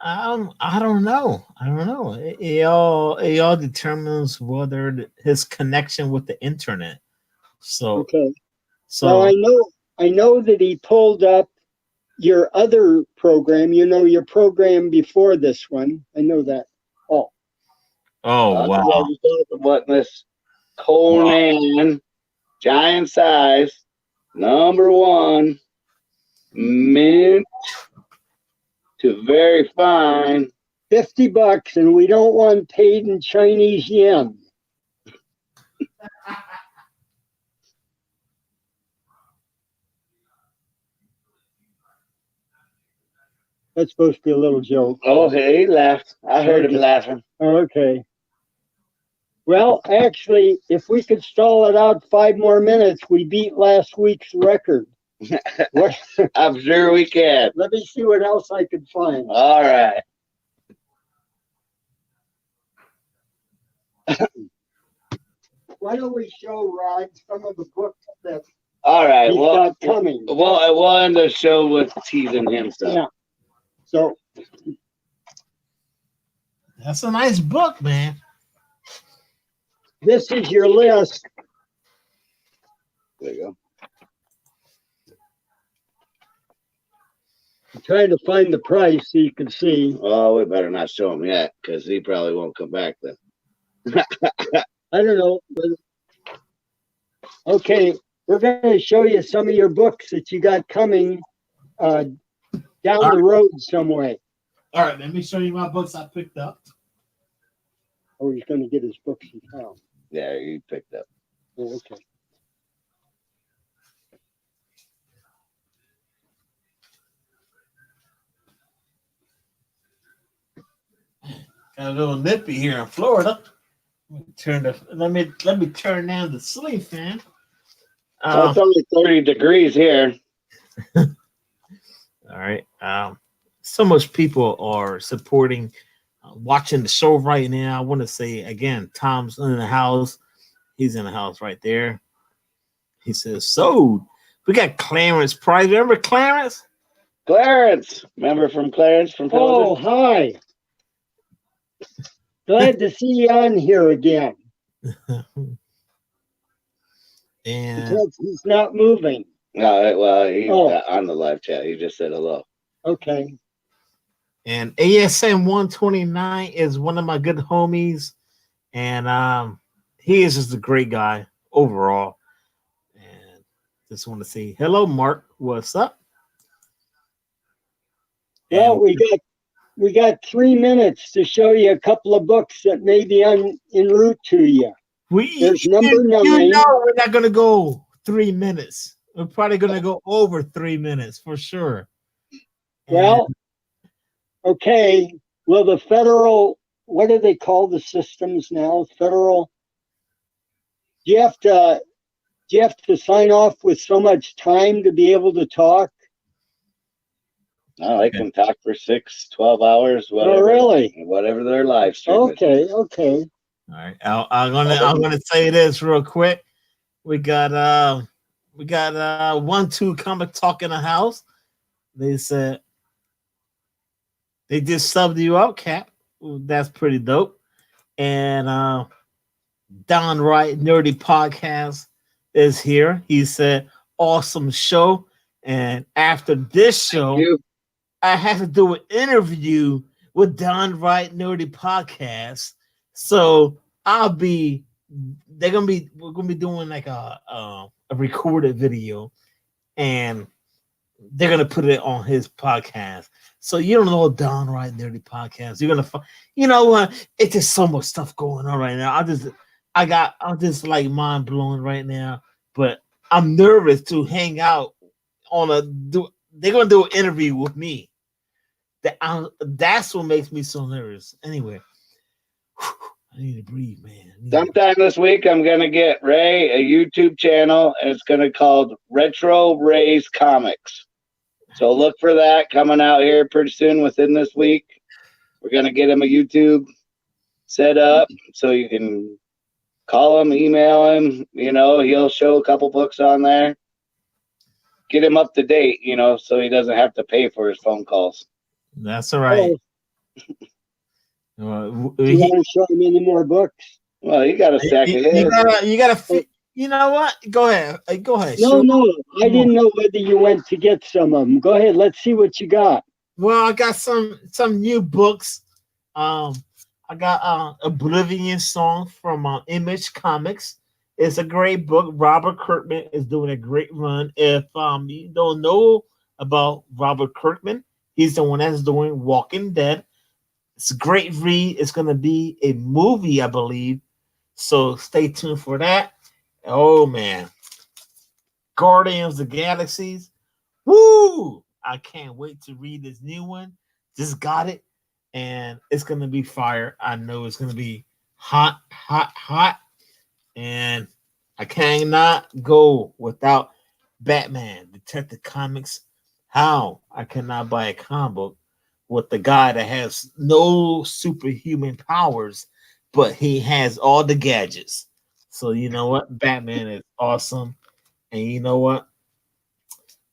I don't know. I don't know. It all determines whether his connection with the internet. So Okay. so Now I know that he pulled up your other program, your program before this one. I know that. Oh, oh wow. What Miss Conan, giant size, #1, mint to very fine. $50, and we don't want paid in Chinese yen. That's supposed to be a little joke. Oh, hey, he laughed. I heard him laughing. Okay. Well, actually, if we could stall it out 5 more minutes, we beat last week's record. What? I'm sure we can. Let me see what else I could find. All right. Why don't we show Rod some of the books that All right. he's got coming? Well, I wanted to show with teasing him stuff. Yeah. So That's a nice book, man. this is your list. There you go. I'm trying to find the price so you can see. Oh, we better not show him yet, because he probably won't come back then. I don't know. Okay, we're going to show you some of your books that you got coming down the road some way. All right, let me show you my books I picked up. Oh, he's going to get his books in town. Yeah, you picked up. Oh, okay. Got a little nippy here in Florida. Let me turn down the ceiling fan. It's only 30 degrees here. All right. So much people are supporting, watching the show right now. I want to say again, Tom's in the house. He's in the house right there. He says, "So we got Clarence Price. Remember Clarence? Clarence, remember from Clarence from Oh, television? hi. Glad to see you on here again. And Because he's not moving. No, well, he's Oh. on the live chat. He just said hello. Okay. and ASM 129 is one of my good homies, and he is just a great guy overall. And just want to say hello, Mark. What's up? Well, we got 3 minutes to show you a couple of books that may be en route to you. There's number 9. You know we're not gonna go 3 minutes. We're probably gonna go over 3 minutes for sure. Well, okay. Well, the federal, what do they call the systems now? Federal. Do you have to sign off with so much time to be able to talk? No, they can talk for 6, 12 hours, whatever. Oh, really? Whatever their live stream is. Okay. All right, I'm gonna say this real quick. We got 1-2 Comic Talk in the house. They said they just subbed you out, Cap. That's pretty dope. And Downright Nerdy Podcast is here. He said, "Awesome show." And after this show, I have to do an interview with Downright Nerdy Podcast. So we're gonna be doing like a recorded video, and they're gonna put it on his podcast. So you don't know Downright Nerdy Podcast. You're gonna find, it's just so much stuff going on right now. I'm just like mind blowing right now, but I'm nervous to hang out they're gonna do an interview with me. That's what makes me so nervous. Anyway, I need to breathe, man. Sometime this week, I'm going to get Ray a YouTube channel, and it's going to be called Retro Ray's Comics. So look for that coming out here pretty soon within this week. We're going to get him a YouTube set up so you can call him, email him. He'll show a couple books on there. get him up to date, so he doesn't have to pay for his phone calls. That's all right. Do you want to show him any more books? Well, you got a stack of his. You gotta. You know what? Go ahead. Go ahead. No, I didn't know whether you went to get some of them. Go ahead. Let's see what you got. Well, I got some new books. I got Oblivion Song from Image Comics. It's a great book. Robert Kirkman is doing a great run. If you don't know about Robert Kirkman, he's the one that's doing Walking Dead. It's a great read. It's going to be a movie, I believe. So stay tuned for that. Oh, man. Guardians of the Galaxies. Woo! I can't wait to read this new one. Just got it. And it's going to be fire. I know it's going to be hot, hot, hot. And I cannot go without Batman, Detective Comics. How I cannot buy a comic book with the guy that has no superhuman powers, but he has all the gadgets. So you know what? Batman is awesome. And you know what?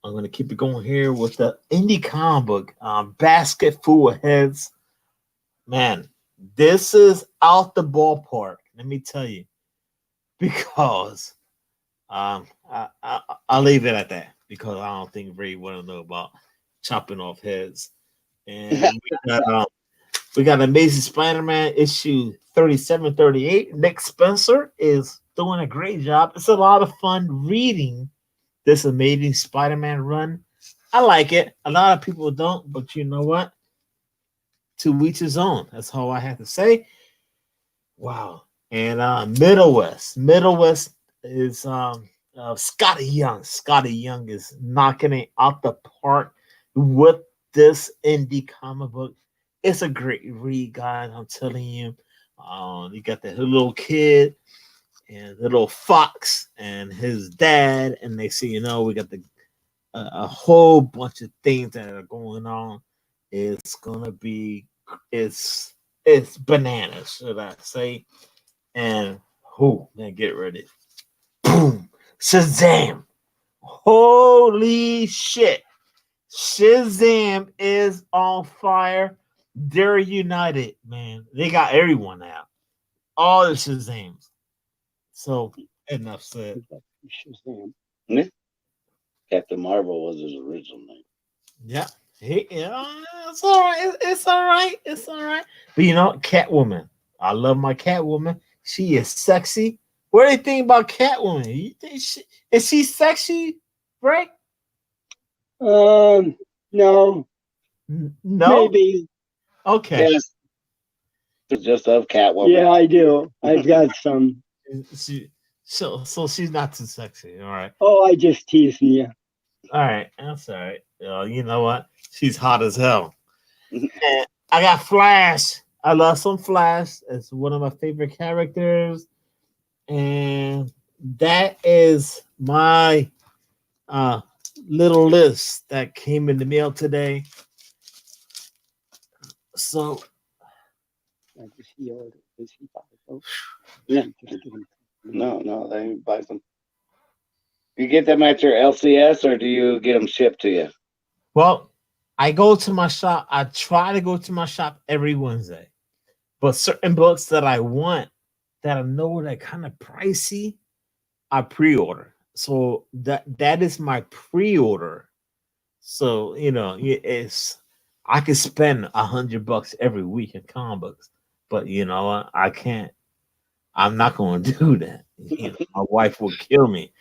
I'm going to keep it going here with the indie comic book, Basket Full of Heads. Man, this is out the ballpark. Let me tell you. Because I'll leave it at that. Because I don't think Ray want to know about chopping off heads. And we got Amazing Spider-Man issue 37-38. Nick Spencer is doing a great job. It's a lot of fun reading this Amazing Spider-Man run. I like it. A lot of people don't, but you know what? To each his own. That's all I have to say. Wow. And Middle West is Scotty Young. Scotty Young is knocking it out the park with this indie comic book. It's a great read, guys. I'm telling you. You got the little kid and the little fox and his dad, and they say, we got a whole bunch of things that are going on. It's gonna be it's bananas, should I say? And man, get ready. Boom! Shazam! Holy shit! Shazam is on fire. They're united, man. They got everyone out. All the Shazams. So enough said. Shazam. Yeah. Captain Marvel was his original name. Yeah. It's all right. It's all right. It's all right. But Catwoman. I love my Catwoman. She is sexy. What do you think about Catwoman? You think is she sexy, right? No. No. Maybe. Okay. Yes. Just of Catwoman. Yeah, I do. I've got some. So she's not too sexy. All right. Oh, I just teasing you. All right. That's all right. You know what? She's hot as hell. And I got Flash. I love some Flash. It's one of my favorite characters. And that is my little list that came in the mail today. So yeah. No, they didn't buy them. You get them at your LCS or do you get them shipped to you? Well, I go to my shop. I try to go to my shop every Wednesday. But certain books that I want that I know that kind of pricey, I pre-order. So that is my pre-order. So it's I can spend $100 every week in comic books, but I can't. I'm not going to do that. My wife will kill me.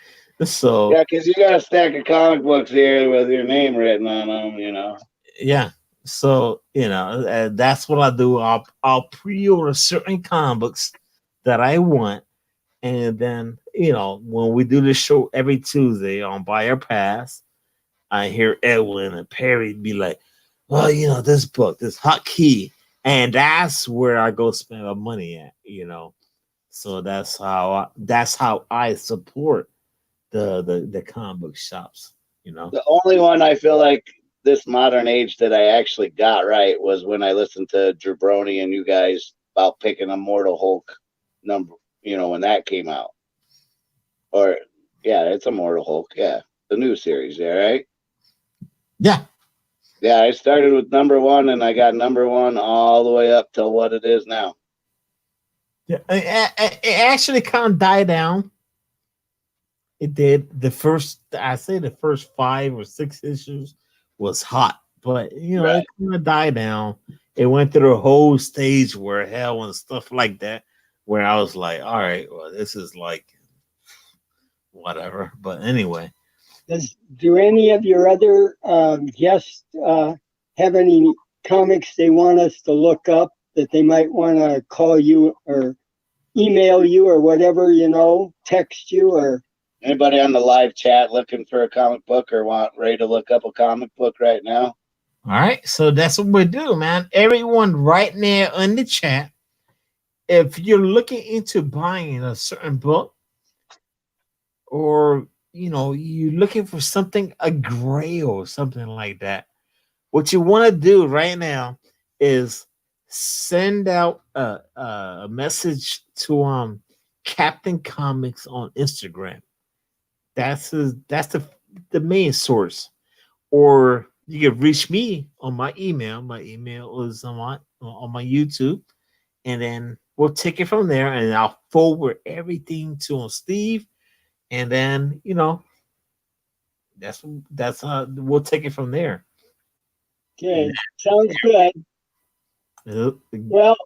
So yeah, because you got a stack of comic books here with your name written on them. Yeah. So that's what I do. I'll pre-order certain comic books that I want, and then when we do this show every Tuesday on Buy or Pass, I hear Edwin and Perry be like, "Well, this book, this hot key," and that's where I go spend my money at. So that's how I support the comic book shops. The only one I feel like this modern age that I actually got right was when I listened to Jabroni and you guys about picking a Mortal Hulk number, when that came out. Or yeah, it's a Mortal Hulk, yeah. new series, yeah, right? Yeah. Yeah, I started with number 1, and I got number 1 all the way up to what it is now. Yeah, it actually kind of died down. It did. I say the first 5 or 6 issues was hot, but Right. it kind of died down. It went through a whole stage where hell and stuff like that, where I was like, all right, well, this is like whatever. But anyway, Do any of your other guests have any comics they want us to look up that they might want to call you or email you or whatever, text you or? Anybody on the live chat looking for a comic book or ready to look up a comic book right now? all right, so that's what we do, man. Everyone right now in the chat, if you're looking into buying a certain book, or you're looking for something, a grail or something like that, what you want to do right now is send out a message to Captain Comics on Instagram. That's the main source. Or you can reach me on my email. My email is on my YouTube, and then we'll take it from there, and I'll forward everything to Steve, and then that's we'll take it from there. Okay, sounds good. Well,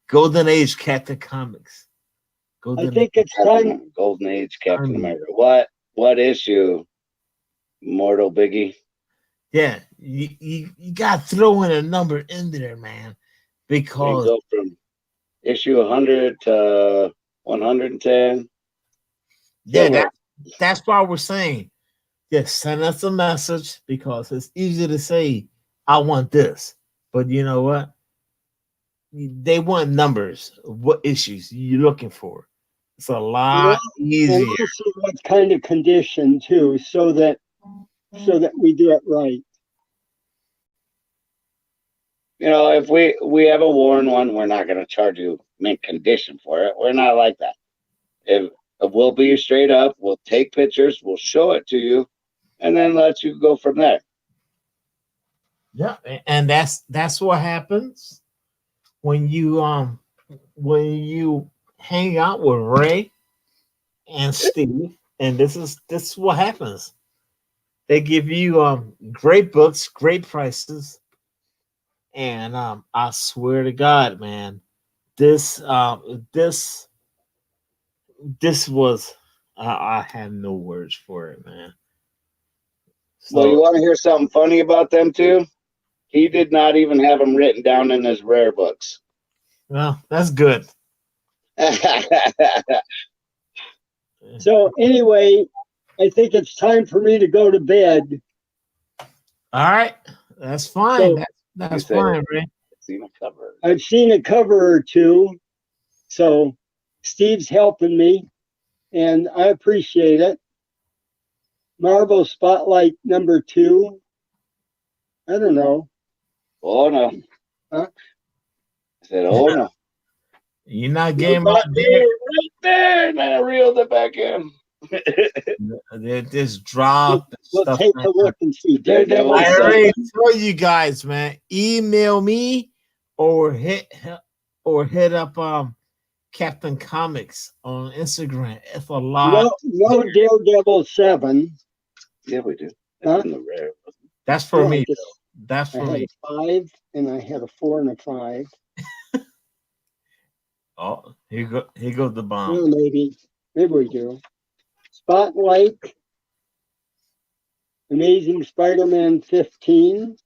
Golden Age Captain Comics. I think it's time. Golden Age Captain America. What issue? Mortal Biggie. Yeah, you got to throw in a number in there, man, because go from issue 100 to 110. Yeah, that's why we're saying, yes, send us a message, because it's easy to say, I want this. But you know what? They want numbers. What issues you're looking for? It's a lot easier. And also what kind of condition too, so that we do it right. If we have a worn one, we're not going to charge you mint condition for it. We're not like that. If we'll be straight up, we'll take pictures, we'll show it to you, and then let you go from there. Yeah, and that's what happens when you hang out with Ray and Steve, and this is what happens. They give you great books, great prices, and I swear to God, man, this was I have no words for it, man. So, well, you want to hear something funny about them too? He did not even have them written down in his rare books. Well, that's good. So anyway, I think it's time for me to go to bed. All right, that's fine. So, that's fine, Ray. I've seen a cover or two, so Steve's helping me, and I appreciate it. Marvel Spotlight #2. I don't know. Oh no. Huh? I said, oh no. You're not getting my right there, man. I reeled it back in. They just dropped. We'll take a look and see. I already told you guys, man. Email me or hit up Captain Comics on Instagram. It's a lot. No Daredevil 7. Yeah, we do. Huh? In the rare. That's for me. That's for me. I had a 5, and I had a 4 and a 5. Oh, here goes the bomb. Well, maybe we do. Spotlight, Amazing Spider-Man 15.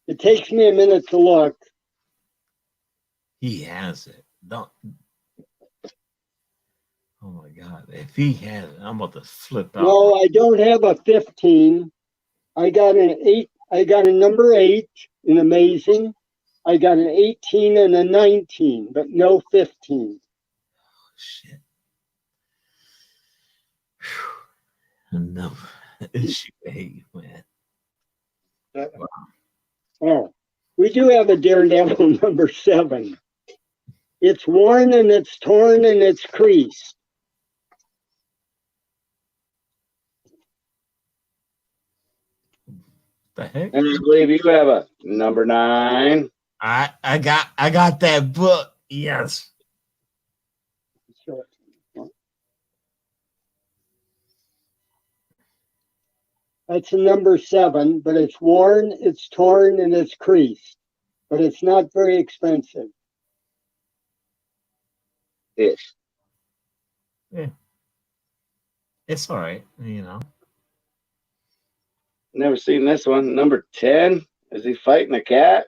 It takes me a minute to look. He has it. Don't. Oh my God! If he has it, I'm about to flip out. No, I don't have a 15. I got an 8. I got a number 8 in Amazing. I got an 18 and a 19, but no 15. Oh, shit. No, issue 8, man. Wow. Oh, we do have a Daredevil #7. It's worn and it's torn and it's creased. The heck? And I believe you have a number 9. I got that book. Yes. That's a number 7, but it's worn, it's torn, and it's creased. But it's not very expensive. Ish. Yeah. It's all right, you know. Never seen this one. Number 10. Is he fighting a cat?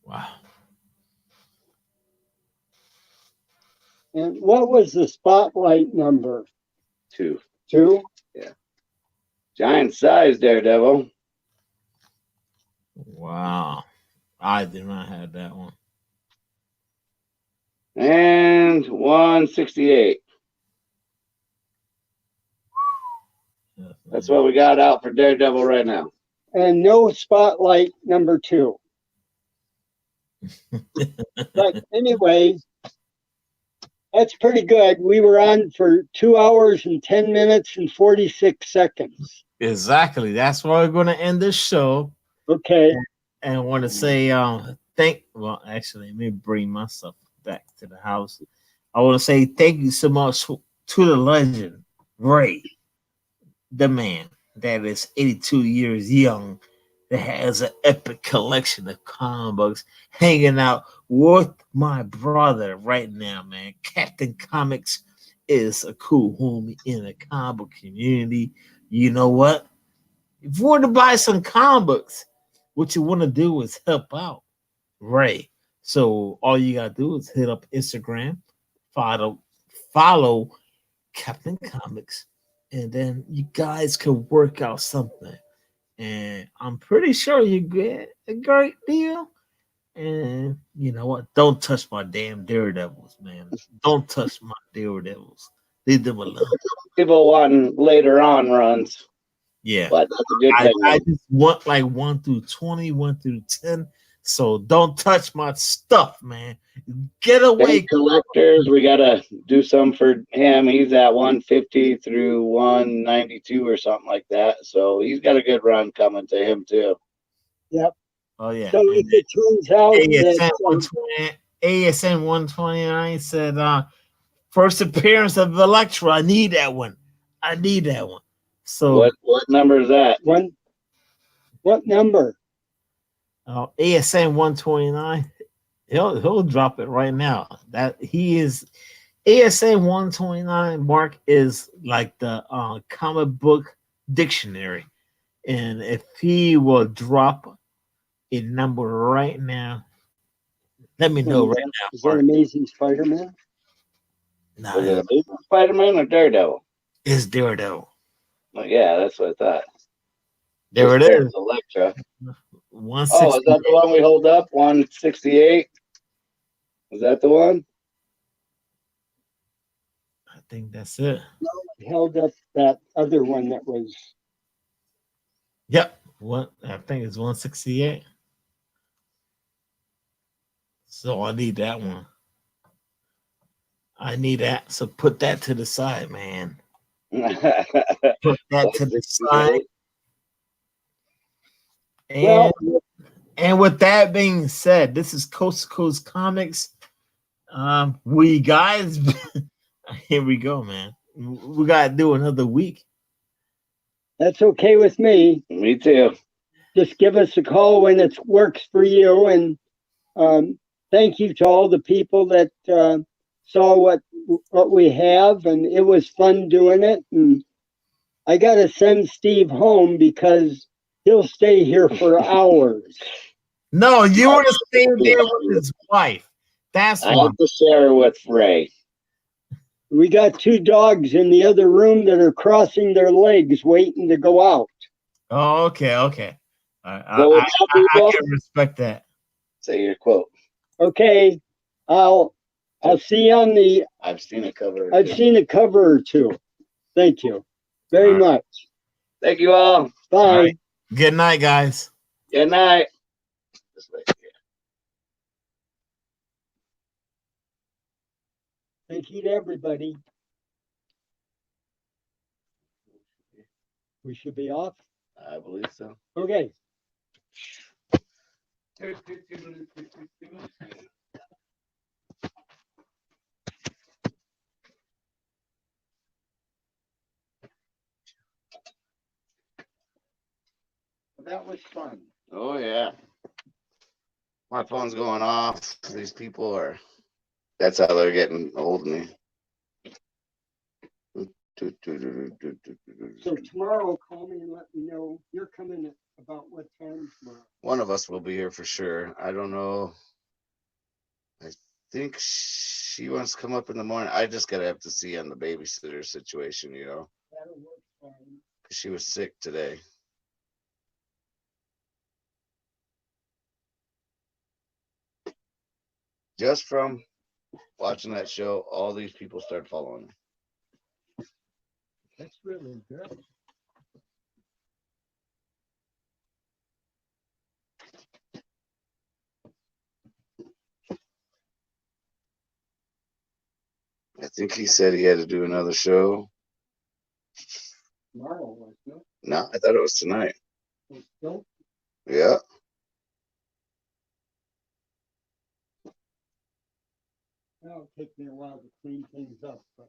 Wow. And what was the spotlight number? 2. 2? Yeah. Giant size Daredevil. Wow. I did not have that one. And 168. That's what we got out for Daredevil right now. And no spotlight number 2. But anyway, that's pretty good. We were on for 2 hours and 10 minutes and 46 seconds. Exactly. That's why we're going to end this show. Okay. And I want to say well, actually, let me bring myself back to the house. I want to say thank you so much to the legend, Ray, the man that is 82 years young, that has an epic collection of comic books, hanging out with my brother right now, man. Captain Comics is a cool homie in the comic book community. You know what? If you want to buy some comic books, what you want to do is help out Ray. So all you gotta do is hit up Instagram, follow Captain Comics, and then you guys can work out something. And I'm pretty sure you get a great deal. And you know what? Don't touch my damn Daredevils, man. Don't touch my Daredevils. Leave them alone. People wanting later on runs. Yeah. But that's a good thing. I just want like 1 through 20, 1 through 10. So don't touch my stuff, man. Get away. Big collectors, we gotta do some for him. He's at 150 through 192 or something like that. So he's got a good run coming to him too. Yep. Oh yeah. So if it turns out ASN 129 said first appearance of Electra. I need that one. So what number is that? What number? ASN 129. He'll drop it right now. That he is ASN 129. Mark is like the comic book dictionary, and if he will drop a number right now, let me know right now. Is that Amazing Spider-Man? No, Is it Amazing Spider-Man or Daredevil? it's Daredevil. Oh, yeah, that's what I thought. There it is. Electra. 160. Oh, is that the one we hold up? 168? Is that the one? I think that's it. No, I held up that other one that was. Yep. I think it's 168. So I need that one. I need that. So put that to the side, man. Put that to the side. And with that being said, this is Coast to Coast Comics. We guys, here we go, man. We gotta do another week. That's okay with me. Me too. Just give us a call when it works for you. And thank you to all the people that saw what we have, and it was fun doing it. And I gotta send Steve home because he'll stay here for hours. No, you want to stay there with his wife. That's I why. have to share with Ray. We got 2 dogs in the other room that are crossing their legs waiting to go out. Oh, okay. So I can respect that. Say your quote. Okay, I'll see you on the. I've seen a cover. I've seen a cover or 2. Thank you very much. Thank you all. Bye. All right. Good night, guys. Good night. this way. Thank you to everybody. We should be off. I believe so. Okay. That was fun. Oh yeah. My phone's going off. These people are. That's how they're getting hold of me. So tomorrow, call me and let me know. You're coming at about what time tomorrow? One of us will be here for sure. I don't know. I think she wants to come up in the morning. I just gotta have to see on the babysitter situation, you know. That'll work fine. She was sick today. Just from watching that show, all these people start following me. That's really good. I think he said he had to do another show. Tomorrow, wasn't it? No, I thought it was tonight. Still? Yeah. It'll take me a while to clean things up, but